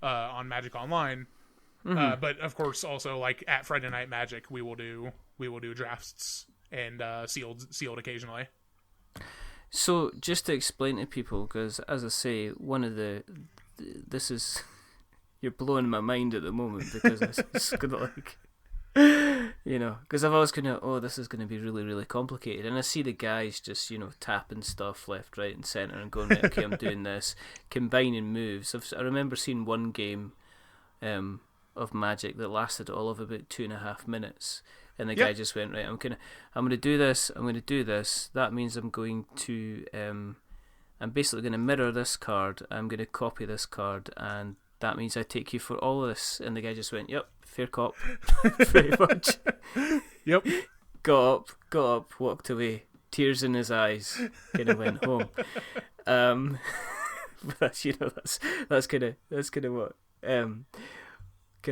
on Magic Online. But of course also like at Friday Night Magic we will do drafts and sealed occasionally. So just to explain to people, because as I say, this is you're blowing my mind at the moment because it's gonna like because I've always this is gonna be really really complicated, and I see the guys just tapping stuff left, right, and center and going right, okay, I'm doing this, combining moves. I remember seeing one game of Magic that lasted all of about 2.5 minutes. And the guy just went, right, I'm gonna do this. That means I'm going to I'm basically gonna mirror this card. I'm gonna copy this card, and that means I take you for all of this. And the guy just went, yep, fair cop, pretty much. Yep. Got up, walked away, tears in his eyes, kind of went home. But that's kind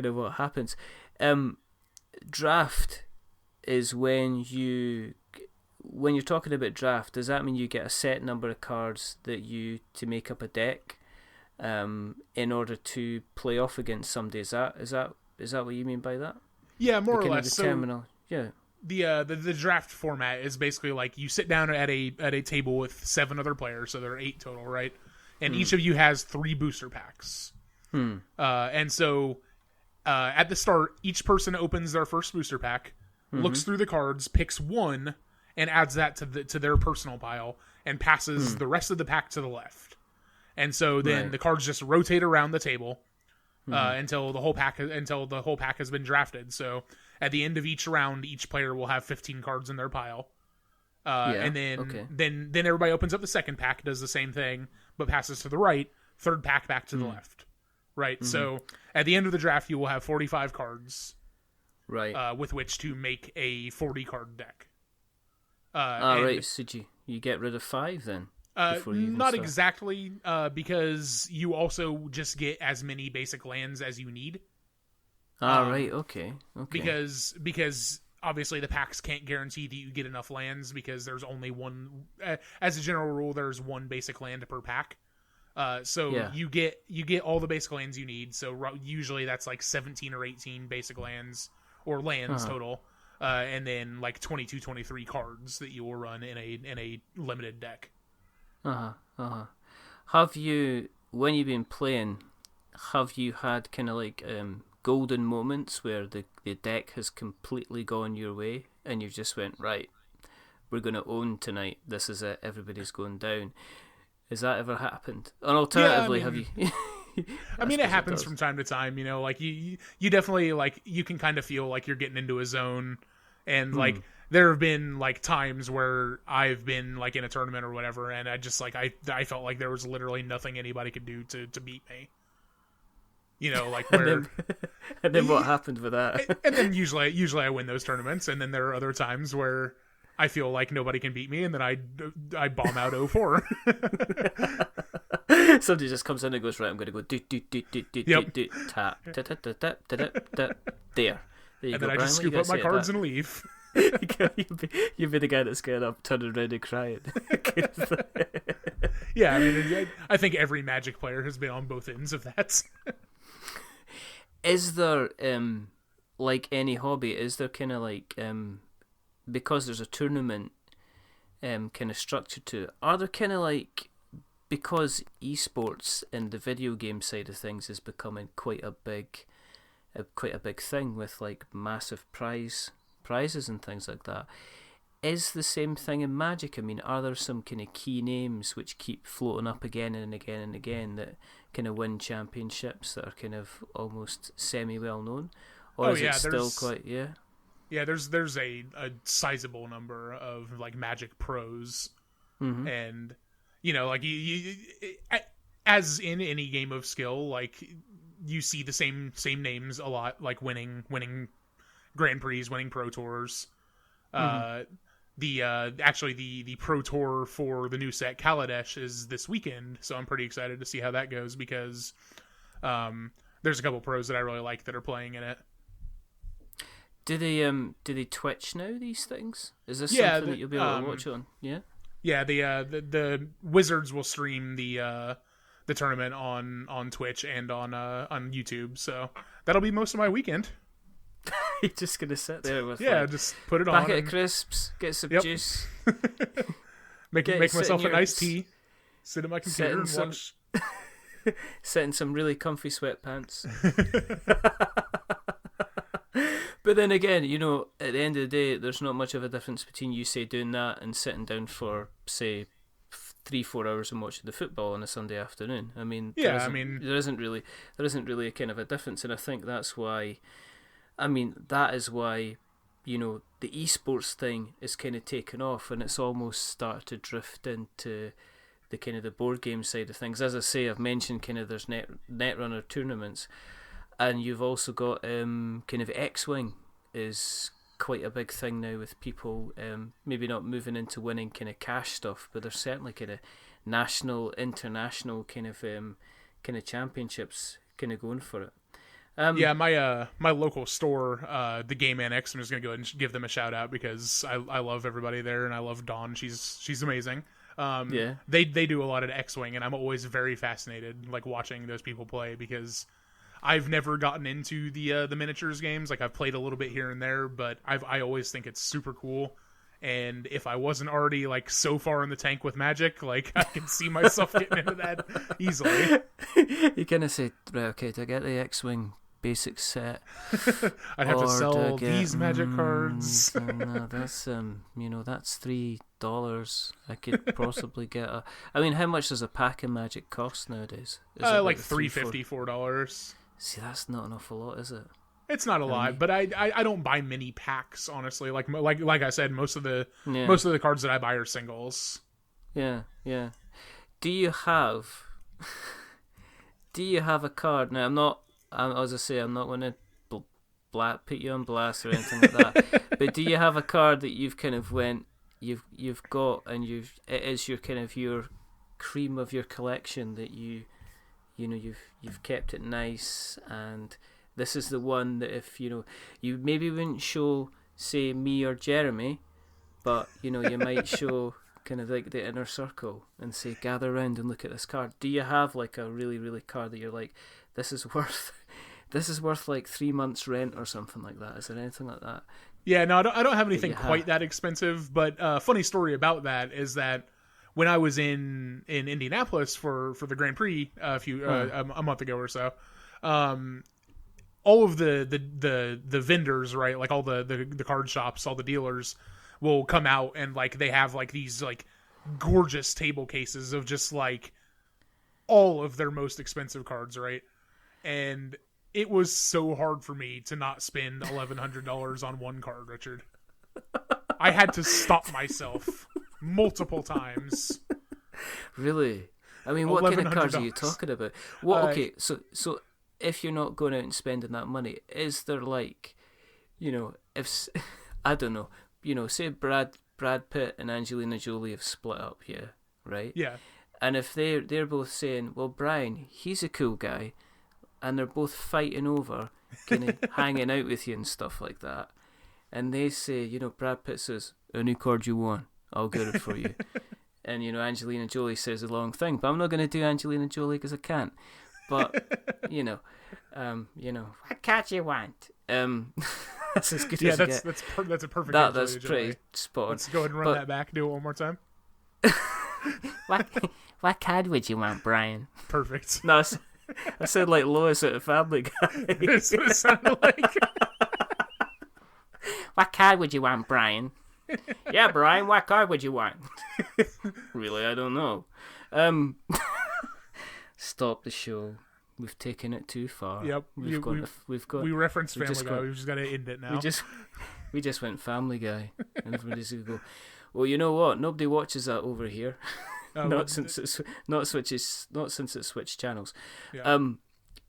of what happens. Draft is when you're talking about draft. Does that mean you get a set number of cards to make up a deck, in order to play off against somebody? Is that what you mean by that? Yeah, more or less. The draft format is basically like you sit down at a table with 7 other players, so there are 8 total, right? And each of you has 3 booster packs. And so at the start, each person opens their first booster pack, looks through the cards, picks one, and adds that to their personal pile, and passes the rest of the pack to the left. And so then the cards just rotate around the table until the whole pack has been drafted. So at the end of each round, each player will have 15 cards in their pile. And then everybody opens up the second pack, does the same thing, but passes to the right, third pack back to the left. Right, so at the end of the draft, you will have 45 cards, right, with which to make a 40-card deck. Right. So you get rid of 5 then? Not exactly, because you also just get as many basic lands as you need. Right. Okay. Because obviously the packs can't guarantee that you get enough lands because there's only one. As a general rule, there's one basic land per pack. You get all the basic lands you need. So usually that's like 17 or 18 basic lands or lands total, and then like 22, 23 cards that you will run in a limited deck. Have you, when you've been playing, have you had kind of like golden moments where the deck has completely gone your way and you've just went, right, we're going to own tonight, this is it, everybody's going down? Has that ever happened? And alternatively, have you? I mean, it happens from time to time. Like you definitely like you can kind of feel like you're getting into a zone, and like there have been like times where I've been like in a tournament or whatever, and I just like I felt like there was literally nothing anybody could do to beat me. Like where. and then what happened with that? And then usually I win those tournaments, and then there are other times where I feel like nobody can beat me, and then I bomb out 0-4. Somebody just comes in and goes, right, I'm going to go tap, tap, tap, tap, tap, tap, tap, there. And then I just scoop up my cards and leave. You'd be the guy that's getting up, turning around and crying. Yeah, I mean, I think every Magic player has been on both ends of that. Is there, like any hobby, is there kind of like, because there's a tournament kind of structure to it, are there kind of like, because esports and the video game side of things is becoming quite a big thing with like massive prizes and things like that, is the same thing in Magic? I mean, are there some kind of key names which keep floating up again and again and again that kind of win championships that are kind of almost semi-well known? Or is it still quite, Yeah, there's a sizable number of like Magic pros. Mm-hmm. And, you know, like you as in any game of skill, like you see the same names a lot, like winning Grand Prix, winning Pro Tours. Mm-hmm. The Pro Tour for the new set Kaladesh is this weekend, so I'm pretty excited to see how that goes because there's a couple pros that I really like that are playing in it. Do they Twitch now these things? Is this something that you'll be able to watch on? Yeah. Yeah, the Wizards will stream the tournament on Twitch and on YouTube, so that'll be most of my weekend. You're just gonna sit there with just put it on. Packet of crisps, get some juice, make myself a nice tea, sit at my computer and watch. Sit in some really comfy sweatpants. But then again, you know, at the end of the day, there's not much of a difference between you say doing that and sitting down for say 3-4 hours and watching the football on a Sunday afternoon. I mean, there isn't really a kind of a difference, and I think that's why. I mean, that is why, you know, the esports thing is kind of taken off, and it's almost started to drift into the kind of the board game side of things. As I say, I've mentioned kind of there's Netrunner tournaments, and you've also got kind of X-Wing is quite a big thing now with people maybe not moving into winning kind of cash stuff, but there's certainly kind of national, international kind of championships kind of going for it. My local store, the Game Annex, I'm just gonna go ahead and give them a shout out because I love everybody there and I love Dawn. She's amazing. They do a lot of X-Wing, and I'm always very fascinated like watching those people play because I've never gotten into the miniatures games. Like I've played a little bit here and there, but I always think it's super cool. And if I wasn't already like so far in the tank with Magic, like I can see myself getting into that easily. You kind of say, right, okay, do I get the X-Wing basic set? I'd have to sell these Magic cards. No, that's that's $3. I could possibly get a. I mean, how much does a pack of Magic cost nowadays? Is it like $3.50, $4. See, that's not an awful lot, is it? It's not a lot, but I don't buy mini packs, honestly. Like I said, most of the cards that I buy are singles. Yeah. Do you have a card? Now, I'm not going to put you on blast or anything like that. But do you have a card that you've kind of you've got and it is your kind of your cream of your collection that you've kept it nice, and this is the one that if you maybe wouldn't show, say, me or Jeremy, but you might show kind of like the inner circle and say, gather around and look at this card. Do you have like a really, really card that you're like, this is worth like 3 months rent or something like that? Is there anything like that? Yeah, no, I don't have anything quite that expensive, but funny story about that is that when I was in Indianapolis for the Grand Prix a month ago or so, all of the vendors, right, like all the card shops, all the dealers will come out and like they have like these like gorgeous table cases of just like all of their most expensive cards, right? And it was so hard for me to not spend $1,100 on one card, Richard. I had to stop myself multiple times. Really? I mean, what kind of cards are you talking about? Okay, so if you're not going out and spending that money, is there like, if I don't know, say Brad Pitt and Angelina Jolie have split up, right? Yeah. And if they're both saying, well, Brian, he's a cool guy, and they're both fighting over kind of hanging out with you and stuff like that, and they say, Brad Pitt says, any card you want, I'll get it for you. And, Angelina Jolie says a long thing, but I'm not going to do Angelina Jolie because I can't. But, what card you want? That's as good as I get. That's a perfect That's pretty Jolie. spot on. Let's go ahead and run that back. Do it one more time. What card would you want, Brian? Perfect. No, I said like Lois at a Family Guy. That's what it sounded like. What card would you want, Brian? Yeah, Brian, what card would you want? Really, I don't know. Stop the show. We've taken it too far. Yep. We referenced Family Guy. We've just got to end it now. We just went Family Guy, and everybody's gonna go, well, you know what? Nobody watches that over here. Not since it switched channels. Yeah.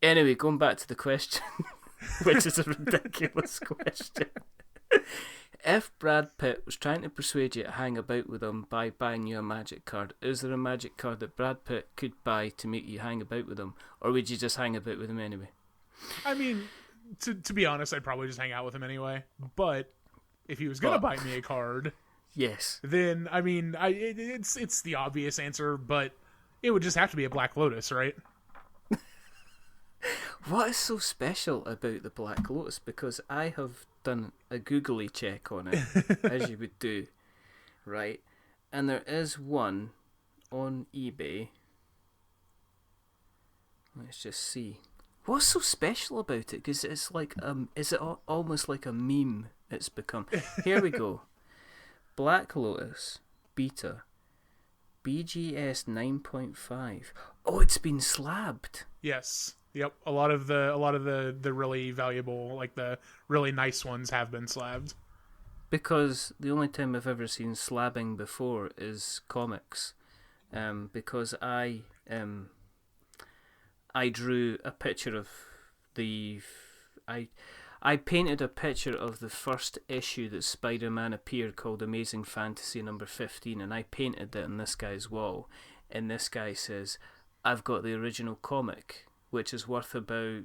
Anyway, going back to the question, which is a ridiculous question. If Brad Pitt was trying to persuade you to hang about with him by buying you a magic card, is there a magic card that Brad Pitt could buy to make you hang about with him, or would you just hang about with him anyway? I mean, to be honest, I'd probably just hang out with him anyway. But if he was gonna buy me a card, yes, then I mean, it's the obvious answer, but it would just have to be a Black Lotus, right? What is so special about the Black Lotus? Because I have done a googly check on it, as you would do, right? And there is one on eBay. Let's just see. What's so special about it? Because it's like, is it almost like a meme it's become? Here we go. Black Lotus Beta BGS 9.5. Oh, it's been slabbed. Yes. Yep. A lot of the really valuable, like the really nice ones, have been slabbed. Because the only time I've ever seen slabbing before is comics. Because I drew a picture of I painted a picture of the first issue that Spider-Man appeared, called Amazing Fantasy number 15, and I painted it on this guy's wall. And this guy says, I've got the original comic, which is worth about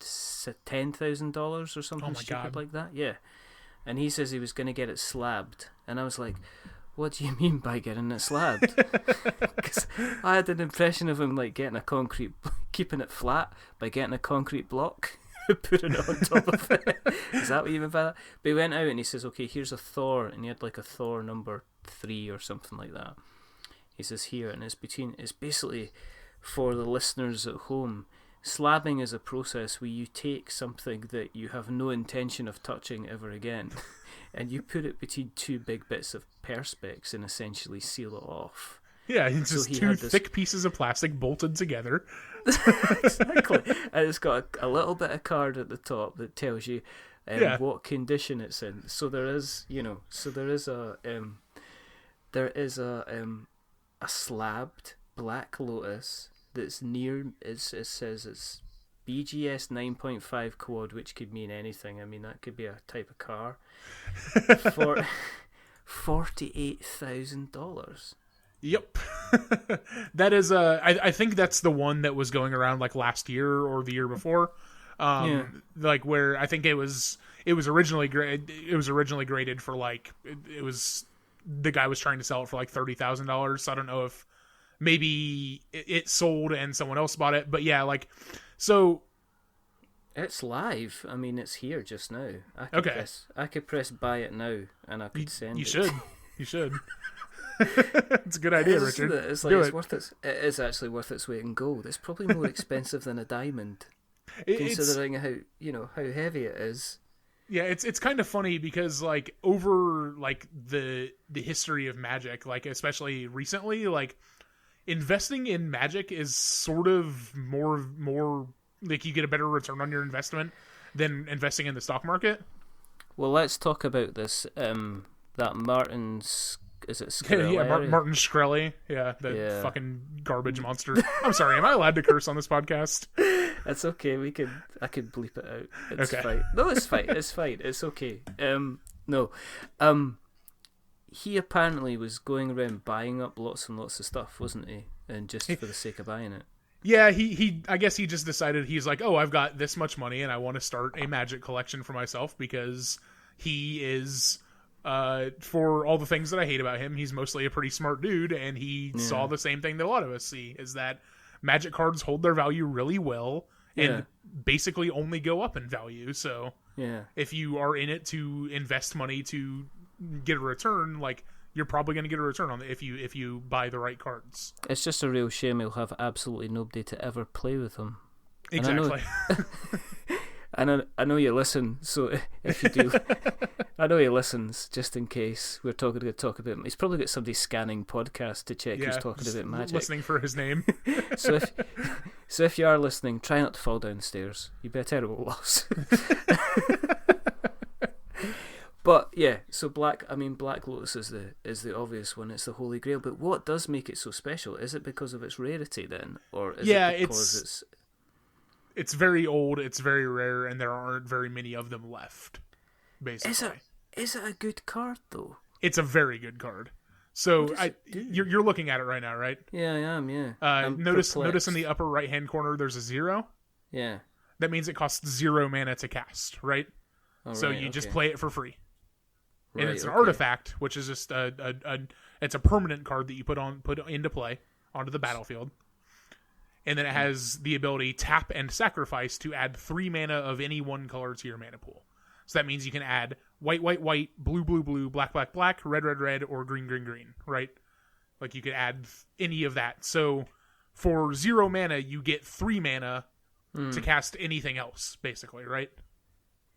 $10,000 or something stupid like that. Yeah. And he says he was going to get it slabbed. And I was like, what do you mean by getting it slabbed? Because I had an impression of him like keeping it flat by getting a concrete block, putting it on top of it. Is that what you mean by that? But he went out and he says, okay, here's a Thor. And he had like a Thor number 3 or something like that. He says here, and it's basically, for the listeners at home, slabbing is a process where you take something that you have no intention of touching ever again, and you put it between two big bits of perspex and essentially seal it off. Yeah, it's just two thick pieces of plastic bolted together. Exactly. And it's got a little bit of card at the top that tells you what condition it's in. So there is a slabbed Black Lotus that's near. It says it's BGS 9.5 quad, which could mean anything. I mean, that could be a type of car. For $48,000. Yep. That is I think that's the one that was going around like last year or the year before. Like where I think it was originally graded for like it was, the guy was trying to sell it for like $30,000. So I don't know if maybe it sold and someone else bought it, but yeah, like, so it's live. I mean, it's here just now. I could press buy it now and I could send it. You should. It's a good idea, Richard. It's like it is actually worth its weight in gold. It's probably more expensive than a diamond, considering how heavy it is. Yeah, it's kind of funny because like over like the history of Magic, like especially recently, like investing in Magic is sort of more like you get a better return on your investment than investing in the stock market. Well, let's talk about this. That Martin's. Is it Shkreli? Yeah, Martin Shkreli. Yeah, the fucking garbage monster. I'm sorry, am I allowed to curse on this podcast? It's okay. I could bleep it out. It's fine. No, it's fine. It's fine. It's okay. No. He apparently was going around buying up lots and lots of stuff, wasn't he? And just for the sake of buying it. Yeah, he I guess he just decided, he's like, oh, I've got this much money and I want to start a Magic collection for myself because, he is, for all the things that I hate about him, he's mostly a pretty smart dude, and he saw the same thing that a lot of us see, is that Magic cards hold their value really well, and basically only go up in value. So if you are in it to invest money to get a return, like, you're probably going to get a return on it if you buy the right cards. It's just a real shame he'll have absolutely nobody to ever play with him. Exactly. And I know you listen, so if you do, I know he listens, just in case we're going to talk about him. He's probably got somebody scanning podcast to check who's talking about Magic. Listening for his name. So if you are listening, try not to fall downstairs. You'd be a terrible loss. But yeah, so Black Lotus is the obvious one. It's the Holy Grail. But what does make it so special? Is it because of its rarity then, or is it because it's very old, it's very rare, and there aren't very many of them left, basically. Is it a good card, though? It's a very good card. So you're looking at it right now, right? Yeah, I am, yeah. Notice in the upper right-hand corner there's a 0? Yeah. That means it costs 0 mana to cast, right? So you just play it for free. Right, and it's an artifact, which is just it's a permanent card that you put into play, onto the battlefield. And then it has the ability tap and sacrifice to add 3 mana of any one color to your mana pool. So that means you can add white, white, white, blue, blue, blue, black, black, black, red, red, red, or green, green, green, right? Like you could add any of that. So for 0 mana, you get 3 mana to cast anything else, basically, right?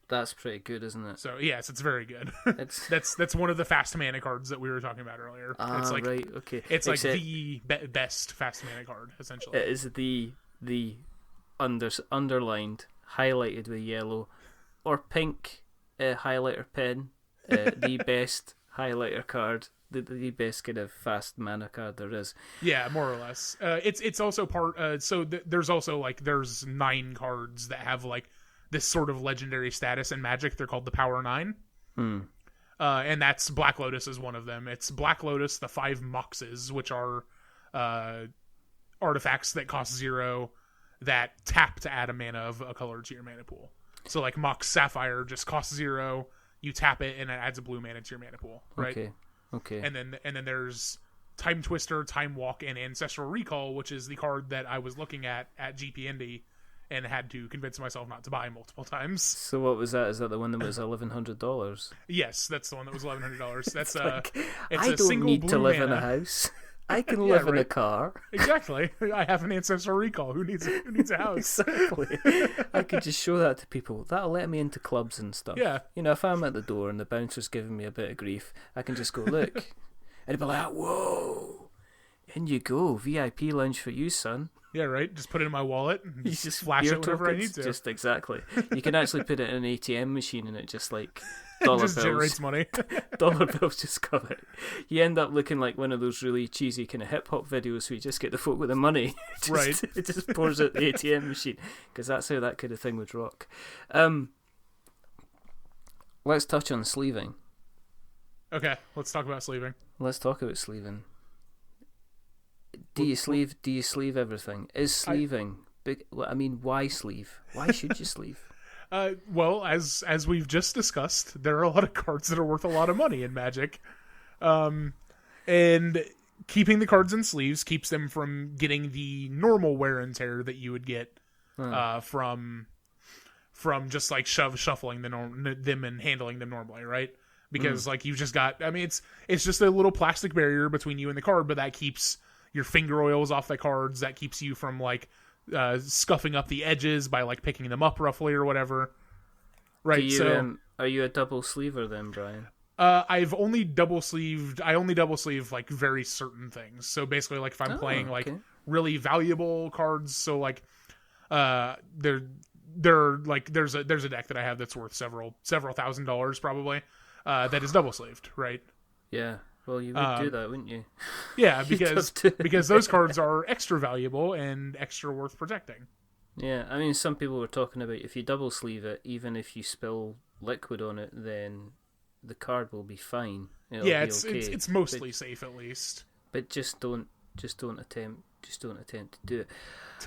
That's pretty good, isn't it? So yes, it's very good. That's one of the fast mana cards that we were talking about earlier. It's like, right, okay. It's like the best fast mana card, essentially. It is the underlined, highlighted with yellow or pink highlighter pen. The best highlighter card, the best kind of fast mana card there is. Yeah, more or less. It's also part. So there's also there's 9 cards that have this sort of legendary status in Magic. They're called the Power 9. And that's Black Lotus is one of them. It's Black Lotus, the 5 Moxes, which are artifacts that cost 0 that tap to add a mana of a color to your mana pool. So Mox Sapphire just costs 0, you tap it, and it adds a blue mana to your mana pool, right? Okay. And then there's Time Twister, Time Walk, and Ancestral Recall, which is the card that I was looking at GP Indy and had to convince myself not to buy multiple times. So what was that? Is that the one that was $1,100? Yes, that's the one that was $1,100. That's it's I a don't single need blue to live mana. in a house. I can live in a car. Exactly. I have an Ancestral Recall. Who needs a house? Exactly. I could just show that to people. That'll let me into clubs and stuff. Yeah. If I'm at the door and the bouncer's giving me a bit of grief, I can just go, look. And he'd be like, whoa. In you go. VIP lounge for you, son. Yeah, right. Just put it in my wallet and You just flash it whenever I need to. Just exactly. You can actually put it in an ATM machine and it just dollar just bills. generates money. Dollar bills just come out. You end up looking like one of those really cheesy kind of hip hop videos where you just get the folk with the money. Right. It just pours out the ATM machine because that's how that kind of thing would rock. Let's touch on sleeving. Okay, let's talk about sleeving. Let's talk about sleeving. Do you sleeve everything? Is sleeving big? I mean, why sleeve? Why should you sleeve? Well, as we've just discussed, there are a lot of cards that are worth a lot of money in Magic, and keeping the cards in sleeves keeps them from getting the normal wear and tear that you would get from just shuffling them and handling them normally, right? Because you've just got, I mean, it's just a little plastic barrier between you and the card, but that keeps your finger oils off the cards. That keeps you from scuffing up the edges by picking them up roughly or whatever. Right. Are you a double sleever then, Brian? I only double sleeve very certain things. So basically, if I'm playing really valuable cards, so there's a deck that I have that's worth several $1,000s probably, that is double sleeved, right? Yeah. Well, you would do that, wouldn't you? Yeah, because those cards are extra valuable and extra worth protecting. Yeah, I mean, some people were talking about if you double sleeve it, even if you spill liquid on it, then the card will be fine. It's mostly safe at least. But just don't attempt to do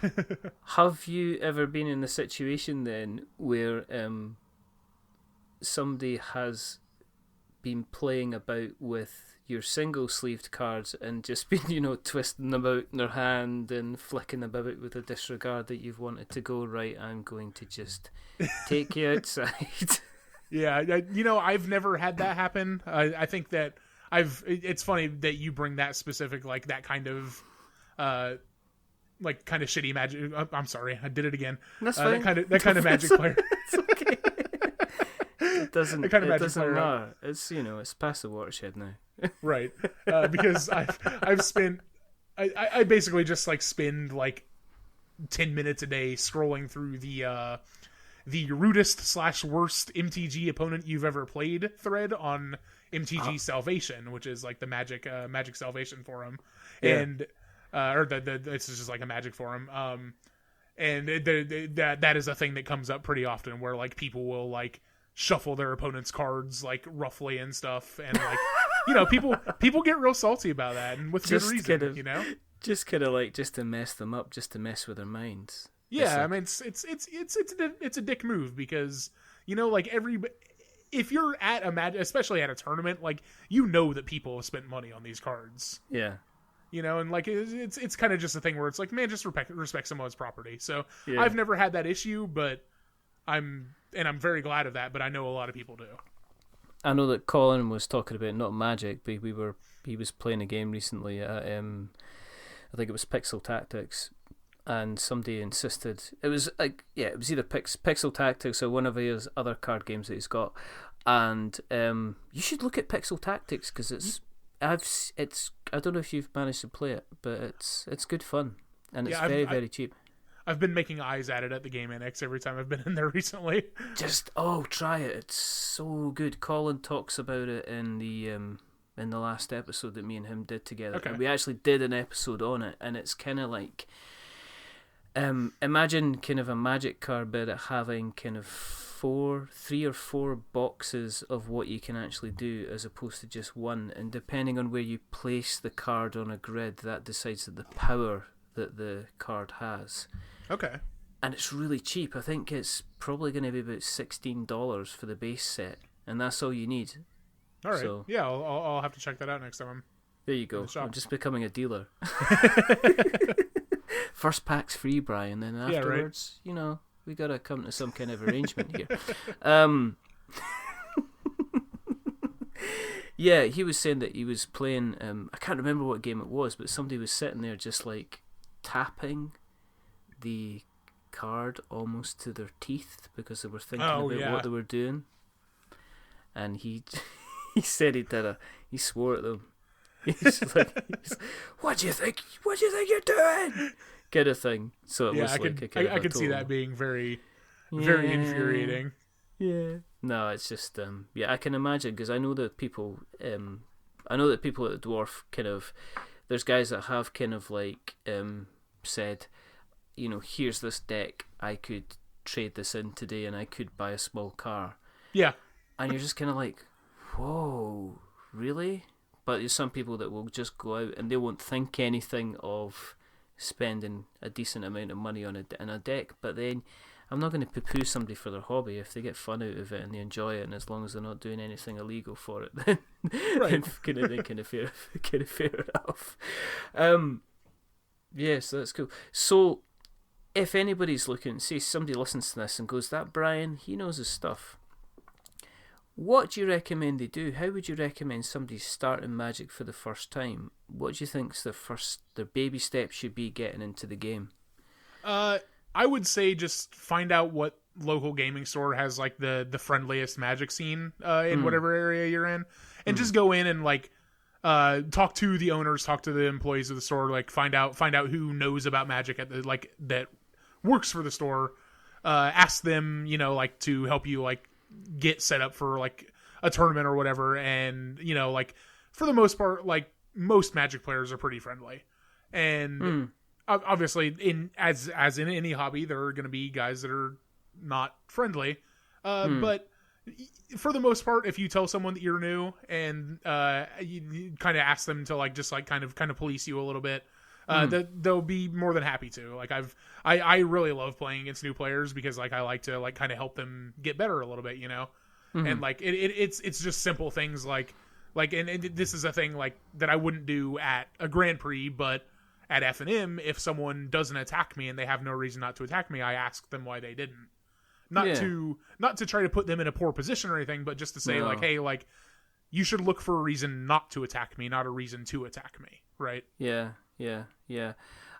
it. Have you ever been in the situation then where somebody has been playing about with your single sleeved cards and just been, twisting them out in their hand and flicking them about with a disregard that you've wanted to go, right, I'm going to just take you outside. Yeah, I've never had that happen. I think that it's funny that you bring that specific, like, that kind of, like, kind of shitty magic. I'm sorry, I did it again. That's fine. That kind of magic player. It's okay. It doesn't matter. It's it's past the watershed now. Right, because I've spent I basically just like spend like 10 minutes a day scrolling through the rudest / worst MTG opponent you've ever played thread on MTG Salvation, which is like the Magic Salvation forum, and this is just like a Magic forum, and that is a thing that comes up pretty often where like people will like shuffle their opponent's cards like roughly and stuff, and like people get real salty about that, and with good reason, just kind of like just to mess them up, just to mess with their minds. Yeah, I mean it's a dick move because like if you're at especially at a tournament, like that people have spent money on these cards. Yeah. And like it's kind of just a thing where it's like, man, just respect someone's property. So yeah. I've never had that issue, but I'm very glad of that. But I know a lot of people do. I know that Colin was talking about not Magic, but he was playing a game recently at I think it was Pixel Tactics, and somebody insisted it was either Pixel Tactics or one of his other card games that he's got, and you should look at Pixel Tactics because I don't know if you've managed to play it, but it's good fun, and it's very cheap. I've been making eyes at it at the Game Annex every time I've been in there recently. Try it. It's so good. Colin talks about it in the last episode that me and him did together. Okay. And we actually did an episode on it, and it's kind of like imagine kind of a Magic card, but having kind of 3 or 4 boxes of what you can actually do as opposed to just one, and depending on where you place the card on a grid, that decides the power that the card has. Okay. And it's really cheap. I think it's probably going to be about $16 for the base set, and that's all you need. All right. So, yeah, I'll have to check that out next time. There you go. I'm just becoming a dealer. First pack's free, Brian. Then afterwards, we got to come to some kind of arrangement here. Yeah, he was saying that he was playing. I can't remember what game it was, but somebody was sitting there just like tapping the card almost to their teeth because they were thinking about what they were doing. And he said he swore at them. He's like, what do you think you're doing? Kind of thing. So it was I could see that being very, very infuriating. Yeah. No, it's just I can imagine because I know that people at the Dwarf kind of, there's guys that have kind of like said, here's this deck, I could trade this in today and I could buy a small car. Yeah. And you're just kind of like, whoa, really? But there's some people that will just go out and they won't think anything of spending a decent amount of money on a deck. But then I'm not going to poo-poo somebody for their hobby. If they get fun out of it and they enjoy it, and as long as they're not doing anything illegal for it, then kind of fair enough. Yes, that's cool. So if anybody's looking, say somebody listens to this and goes, that Brian, he knows his stuff. What do you recommend they do? How would you recommend somebody starting Magic for the first time? What do you think's their baby step should be getting into the game? I would say just find out what local gaming store has like the friendliest Magic scene in whatever area you're in, and just go in and like talk to the owners, talk to the employees of the store, like find out who knows about Magic at the like that works for the store. Ask them, like to help you like get set up for like a tournament or whatever, and like for the most part, like most Magic players are pretty friendly, and obviously in as in any hobby there are going to be guys that are not friendly, but for the most part, if you tell someone that you're new and you kind of ask them to like just like kind of police you a little bit, they'll be more than happy to. Like I really love playing against new players because like I like to like kind of help them get better a little bit, And like it's just simple things like and this is a thing like that I wouldn't do at a Grand Prix, but at F&M, if someone doesn't attack me and they have no reason not to attack me, I ask them why they didn't. Not to try to put them in a poor position or anything, but just to say like, hey, like you should look for a reason not to attack me, not a reason to attack me, right? Yeah.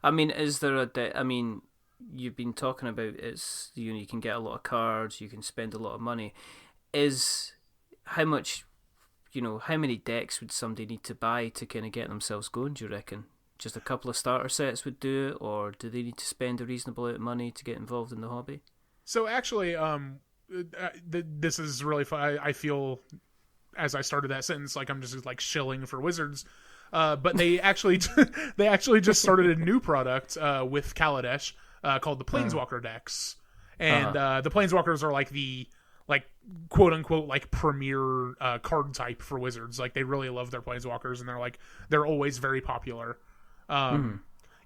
I mean, is there I mean, you've been talking about it's you can get a lot of cards, you can spend a lot of money. Is how much, how many decks would somebody need to buy to kind of get themselves going? Do you reckon just a couple of starter sets would do it, or do they need to spend a reasonable amount of money to get involved in the hobby? So actually, this is really fun. I feel as I started that sentence like I'm just like shilling for Wizards. But they actually just started a new product with Kaladesh called the Planeswalker decks, and the Planeswalkers are like the quote unquote like premier card type for Wizards. Like they really love their Planeswalkers, and they're always very popular.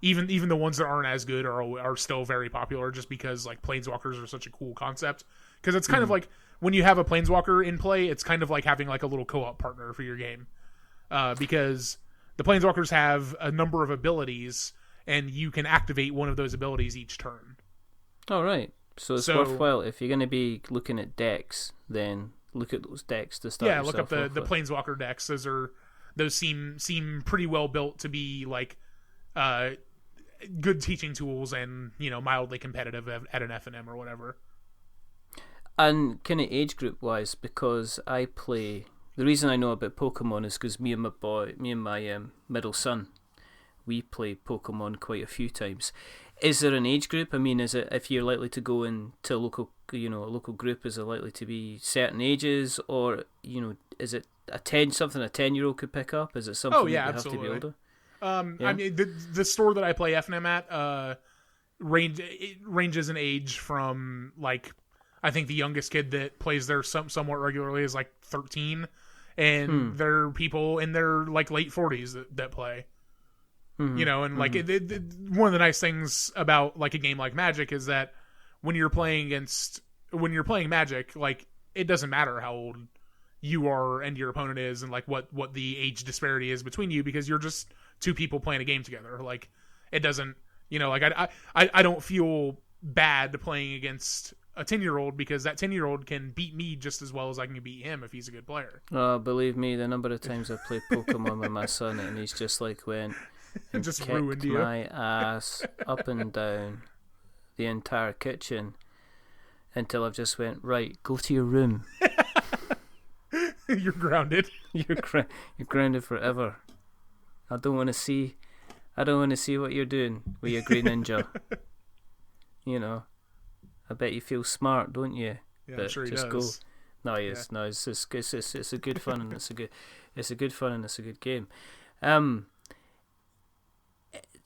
Even the ones that aren't as good are still very popular, just because like Planeswalkers are such a cool concept. Because it's kind of like when you have a Planeswalker in play, it's kind of like having like a little co-op partner for your game, because the Planeswalkers have a number of abilities, and you can activate one of those abilities each turn. Oh, right. So it's worthwhile. If you're going to be looking at decks, then look at those decks to start. Yeah, look up the Planeswalker decks. Those seem pretty well built to be like good teaching tools and mildly competitive at an F&M or whatever. And kind of age group wise, because I play. The reason I know about Pokemon is because me and my middle son, we play Pokemon quite a few times. Is there an age group? I mean, is it if you're likely to go into a local group, is it likely to be certain ages, or is it a 10-year-old could pick up? Is it something that you absolutely. Have to be older? I mean, the store that I play F&M at ranges in age from like I think the youngest kid that plays there somewhat regularly is like 13. And there are people in their like late 40s that play, and like one of the nice things about like a game like Magic is that when you're playing Magic, like it doesn't matter how old you are and your opponent is, and like what the age disparity is between you, because you're just two people playing a game together. Like it doesn't, like I don't feel bad playing against a 10-year-old, because that 10-year-old can beat me just as well as I can beat him if he's a good player. Oh, believe me, the number of times I've played Pokemon with my son, and he's just like went and just kicked ruined you. My ass up and down the entire kitchen until I've just went, right, go to your room. You're grounded. You're grounded forever. I don't want to see what you're doing with your green ninja. I bet you feel smart, don't you? Yeah, but I'm sure he just does. Go. No, yes, no. It's a good fun, and it's a good fun, and it's a good game.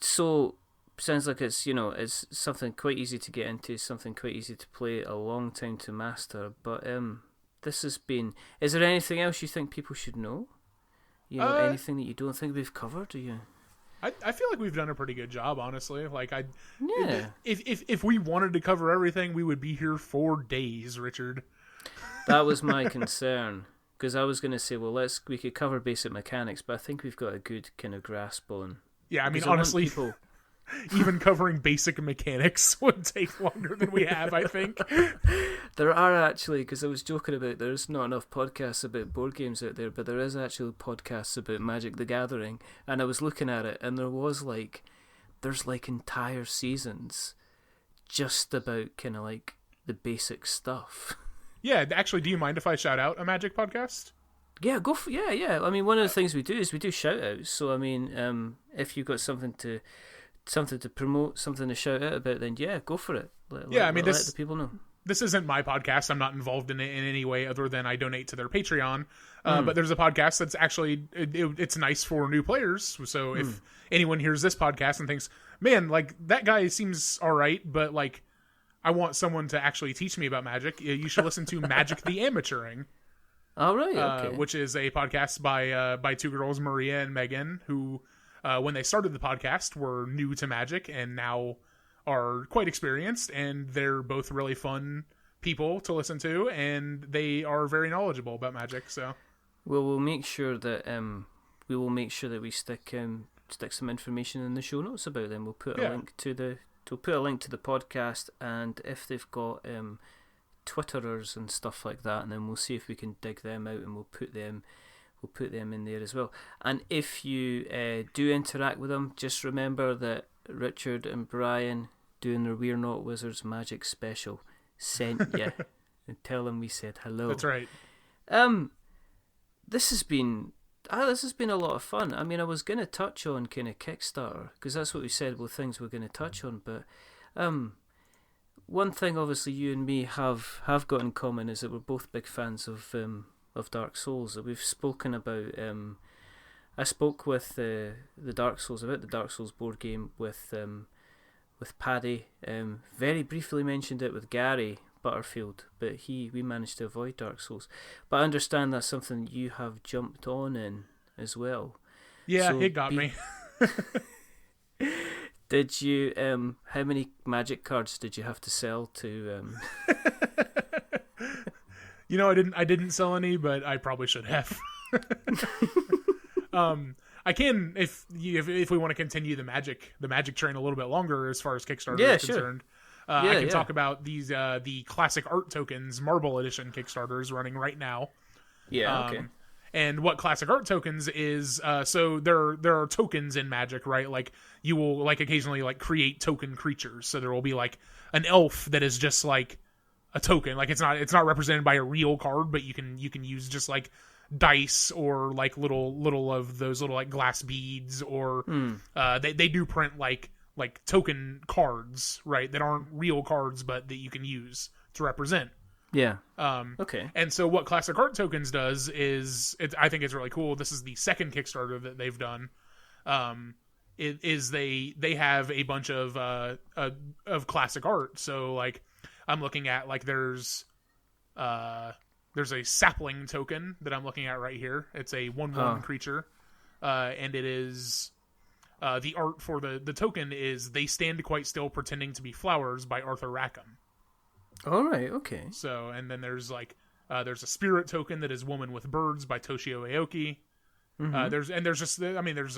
So sounds like it's it's something quite easy to get into, something quite easy to play, a long time to master. But this has been. Is there anything else you think people should know? Anything that you don't think we've covered? Do you? I feel like we've done a pretty good job, honestly. Like if we wanted to cover everything, we would be here for days, Richard. That was my concern, because I was going to say, well, we could cover basic mechanics, but I think we've got a good kind of grasp on. Yeah, I mean, honestly, even covering basic mechanics would take longer than we have, I think. There are actually, because I was joking about there's not enough podcasts about board games out there, but there is actually podcasts about Magic the Gathering, and I was looking at it, and there's entire seasons just about kind of like the basic stuff. Yeah, actually, do you mind if I shout out a Magic podcast? Yeah, go for yeah. I mean, one of the things we do is we do shout outs. So I mean, if you've got something to promote, something to shout out about, then yeah, go for it. Let the people know. This isn't my podcast. I'm not involved in it in any way other than I donate to their Patreon. But there's a podcast that's actually it's nice for new players. So if anyone hears this podcast and thinks, man, like that guy seems all right, but like I want someone to actually teach me about Magic, you should listen to Magic the Amateuring. All right, okay. Which is a podcast by two girls, Maria and Megan, who when they started the podcast were new to Magic and now are quite experienced, and they're both really fun people to listen to, and they are very knowledgeable about Magic. So, well, we'll make sure that we stick some information in the show notes about them. We'll put a link to the podcast, and if they've got Twitterers and stuff like that, and then we'll see if we can dig them out, and we'll put them in there as well. And if you do interact with them, just remember that Richard and Brian doing their We're Not Wizards Magic special sent you, and tell them we said hello. That's right. This has been a lot of fun. I mean, I was going to touch on kind of Kickstarter, because that's what we said were things we're going to touch on, but one thing obviously you and me have got in common is that we're both big fans of Dark Souls. We've spoken about I spoke with the Dark Souls board game with Paddy. Very briefly mentioned it with Gary Butterfield, but we managed to avoid Dark Souls. But I understand that's something you have jumped on in as well. Yeah, so it got me. Did you? How many Magic cards did you have to sell to? I didn't sell any, but I probably should have. I can if we want to continue the magic train a little bit longer as far as Kickstarter is concerned. I can talk about these the classic art tokens Marble Edition Kickstarters running right now. Yeah. Okay. And what classic art tokens is, so there are tokens in Magic, right? Like you will like occasionally like create token creatures. So there will be like an elf that is just like a token. Like it's not represented by a real card, but you can use just like dice or like little of those little like glass beads, or they do print like token cards, right? That aren't real cards, but that you can use to represent. Yeah. Okay. And so what Classic Art Tokens does is, I think it's really cool. This is the second Kickstarter that they've done. They have a bunch of classic art. So like I'm looking at like there's a sapling token that I'm looking at right here. It's a 1/1 creature, and it is the art for the token is "They Stand Quite Still Pretending to Be Flowers" by Arthur Rackham. All right, okay. So, and then there's like there's a spirit token that is "Woman with Birds" by Toshio Aoki. Mm-hmm.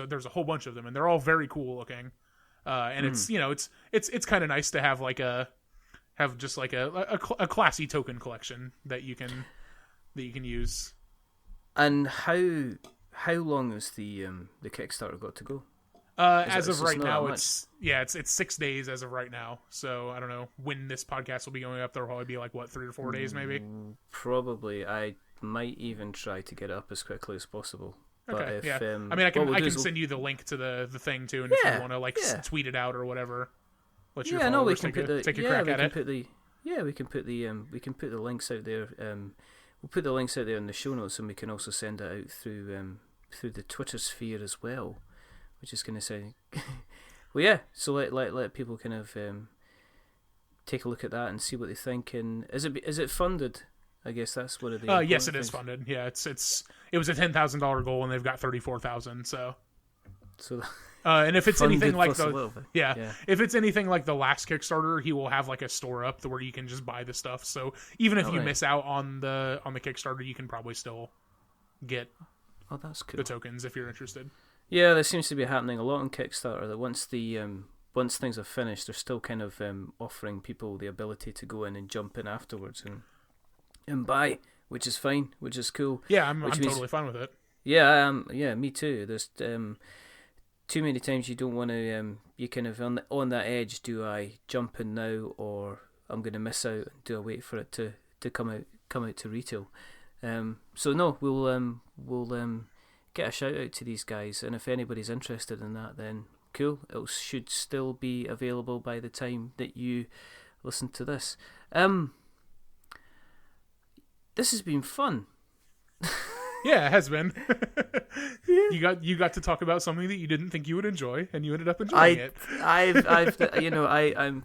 There's a whole bunch of them, and they're all very cool looking. And it's kind of nice to have just like a classy token collection that you can use. And how long has the Kickstarter got to go? As of right now, it's 6 days as of right now. So I don't know when this podcast will be going up. There'll probably be like 3 or 4 days, maybe. Probably. I might even try to get it up as quickly as possible. Okay. But if, I can send you the link to the thing too, and if you want to tweet it out or whatever, let your followers take a crack at it. We can put the links out there. We'll put the links out there in the show notes, and we can also send it out through the Twitter sphere as well. Which is going to say, well, yeah. So let people kind of take a look at that and see what they think. And is it funded? I guess that's what it is. Yes, it is funded. Yeah, it was a $10,000 goal, and they've got $34,000. So and if it's anything like if it's anything like the last Kickstarter, he will have like a store up where you can just buy the stuff. So even if you miss out on the Kickstarter, you can probably still get that's cool. the tokens if you're interested. Yeah, there seems to be happening a lot on Kickstarter. That once things are finished, they're still kind of offering people the ability to go in and jump in afterwards and buy, which is fine, which is cool. Yeah, I'm totally fine with it. Yeah, me too. There's too many times you don't want to. You kind of on that edge. Do I jump in now, or I'm going to miss out? Do I wait for it to come out to retail? So no, we'll get a shout out to these guys, and if anybody's interested in that, then cool. It should still be available by the time that you listen to this. This has been fun. Yeah, it has been. You got to talk about something that you didn't think you would enjoy, and you ended up enjoying it. I'm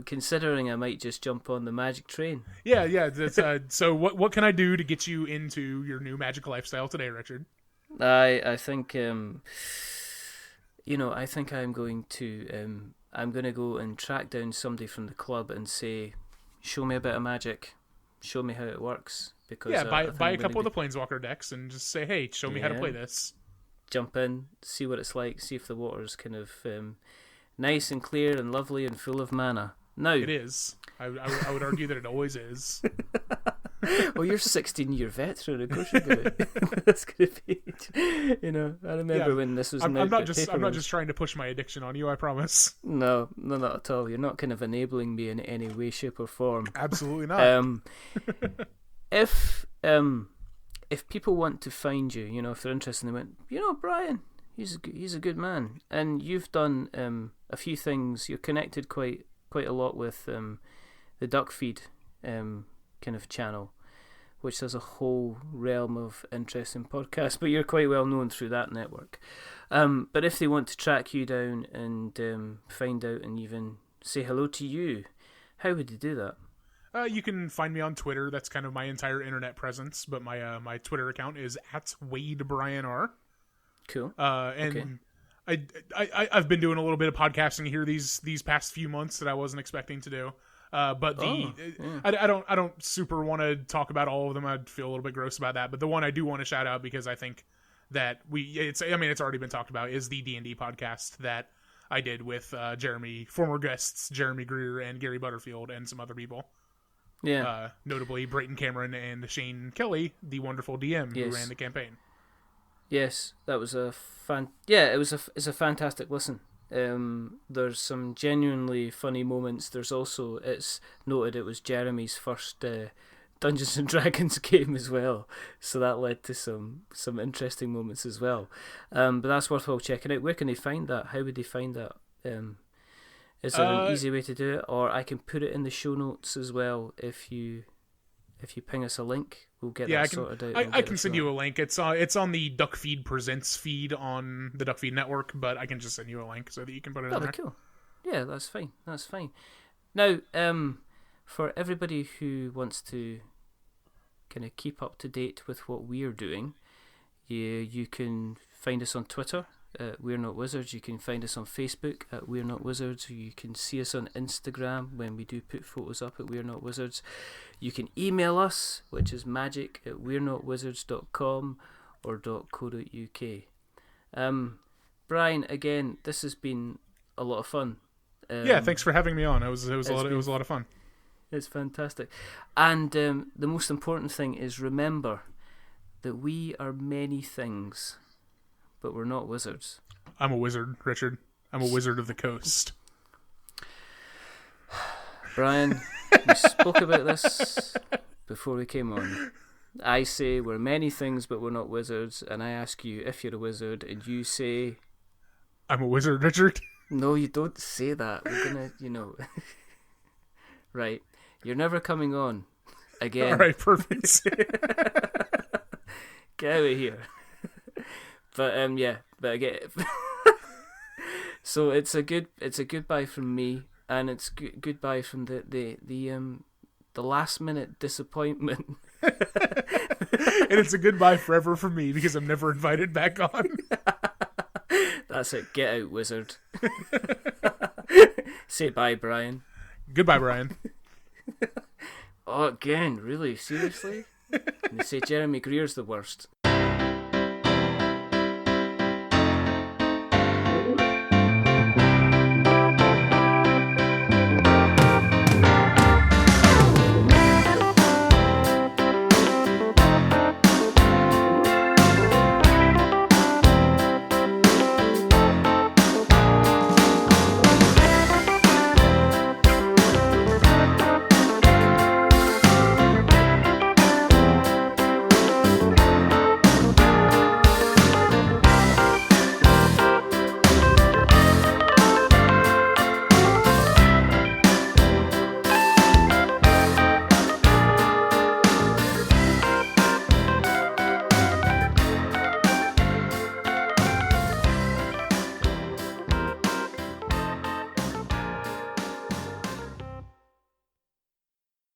considering I might just jump on the Magic train. Yeah. So what can I do to get you into your new Magic lifestyle today, Richard? I think I think I'm going to go and track down somebody from the club and say, show me a bit of Magic, show me how it works. Because Yeah, I think buy I'm a gonna couple of the Planeswalker decks and just say, hey, show me how to play this. jump in, see what it's like, see if the water's kind of nice and clear and lovely and full of mana. Now it is. I would argue that it always is. Well, you're 16-year veteran, of course you're gonna. That's gonna be. I remember when this was. I'm not just trying to push my addiction on you. I promise. No, not at all. You're not kind of enabling me in any way, shape, or form. Absolutely not. If people want to find you, if they're interested, and they went, Bryan, he's a good man, and you've done a few things. You're connected quite a lot with the Duck Feed kind of channel, which has a whole realm of interesting podcasts, but you're quite well known through that network. But if they want to track you down and find out and even say hello to you, how would they do that? You can find me on Twitter. That's kind of my entire internet presence, but my Twitter account is @WadeBryanR. Cool. And okay. I've been doing a little bit of podcasting here these past few months that I wasn't expecting to do. But I don't super want to talk about all of them. I'd feel a little bit gross about that. But the one I do want to shout out, because I think that it's already been talked about, is the D&D podcast that I did with former guests Jeremy Greer and Gary Butterfield and some other people. Yeah. Notably Brayton Cameron and Shane Kelly, the wonderful DM who ran the campaign. Yes, that was it's a fantastic listen. There's some genuinely funny moments. There's also, it's noted it was Jeremy's first Dungeons and Dragons game as well, so that led to some interesting moments as well. But that's worthwhile checking out. Where can they find that? How would they find that? Is there an easy way to do it, or I can put it in the show notes as well if you ping us a link? We'll get that sorted out. I can send you a link. It's on the Duck Feed Presents feed on the Duck Feed Network, but I can just send you a link so that you can put it in there. Cool. Yeah, that's fine. Now, for everybody who wants to kind of keep up to date with what we're doing, you can find us on Twitter at We're Not Wizards. You can find us on Facebook at We're Not Wizards. You can see us on Instagram when we do put photos up at We're Not Wizards. You can email us, which is magic@we'renotwizards.com or .co.uk. Bryan, again, this has been a lot of fun. Thanks for having me on. It was a lot of fun. It's fantastic. And the most important thing is, remember that we are many things, but we're not wizards. I'm a wizard, Richard. I'm a wizard of the coast. Bryan, we spoke about this before we came on. I say we're many things, but we're not wizards, and I ask you if you're a wizard, and you say... I'm a wizard, Richard. No, you don't say that. We're gonna, Right. You're never coming on again. All right, perfect. Get out of here. But but again, so it's a goodbye from me, and it's goodbye from the last minute disappointment. And it's a goodbye forever for me, because I'm never invited back on. That's it. Get out, wizard. Say bye, Bryan. Goodbye, Bryan. Oh, again, really? Seriously? And they say Jeremy Greer's the worst.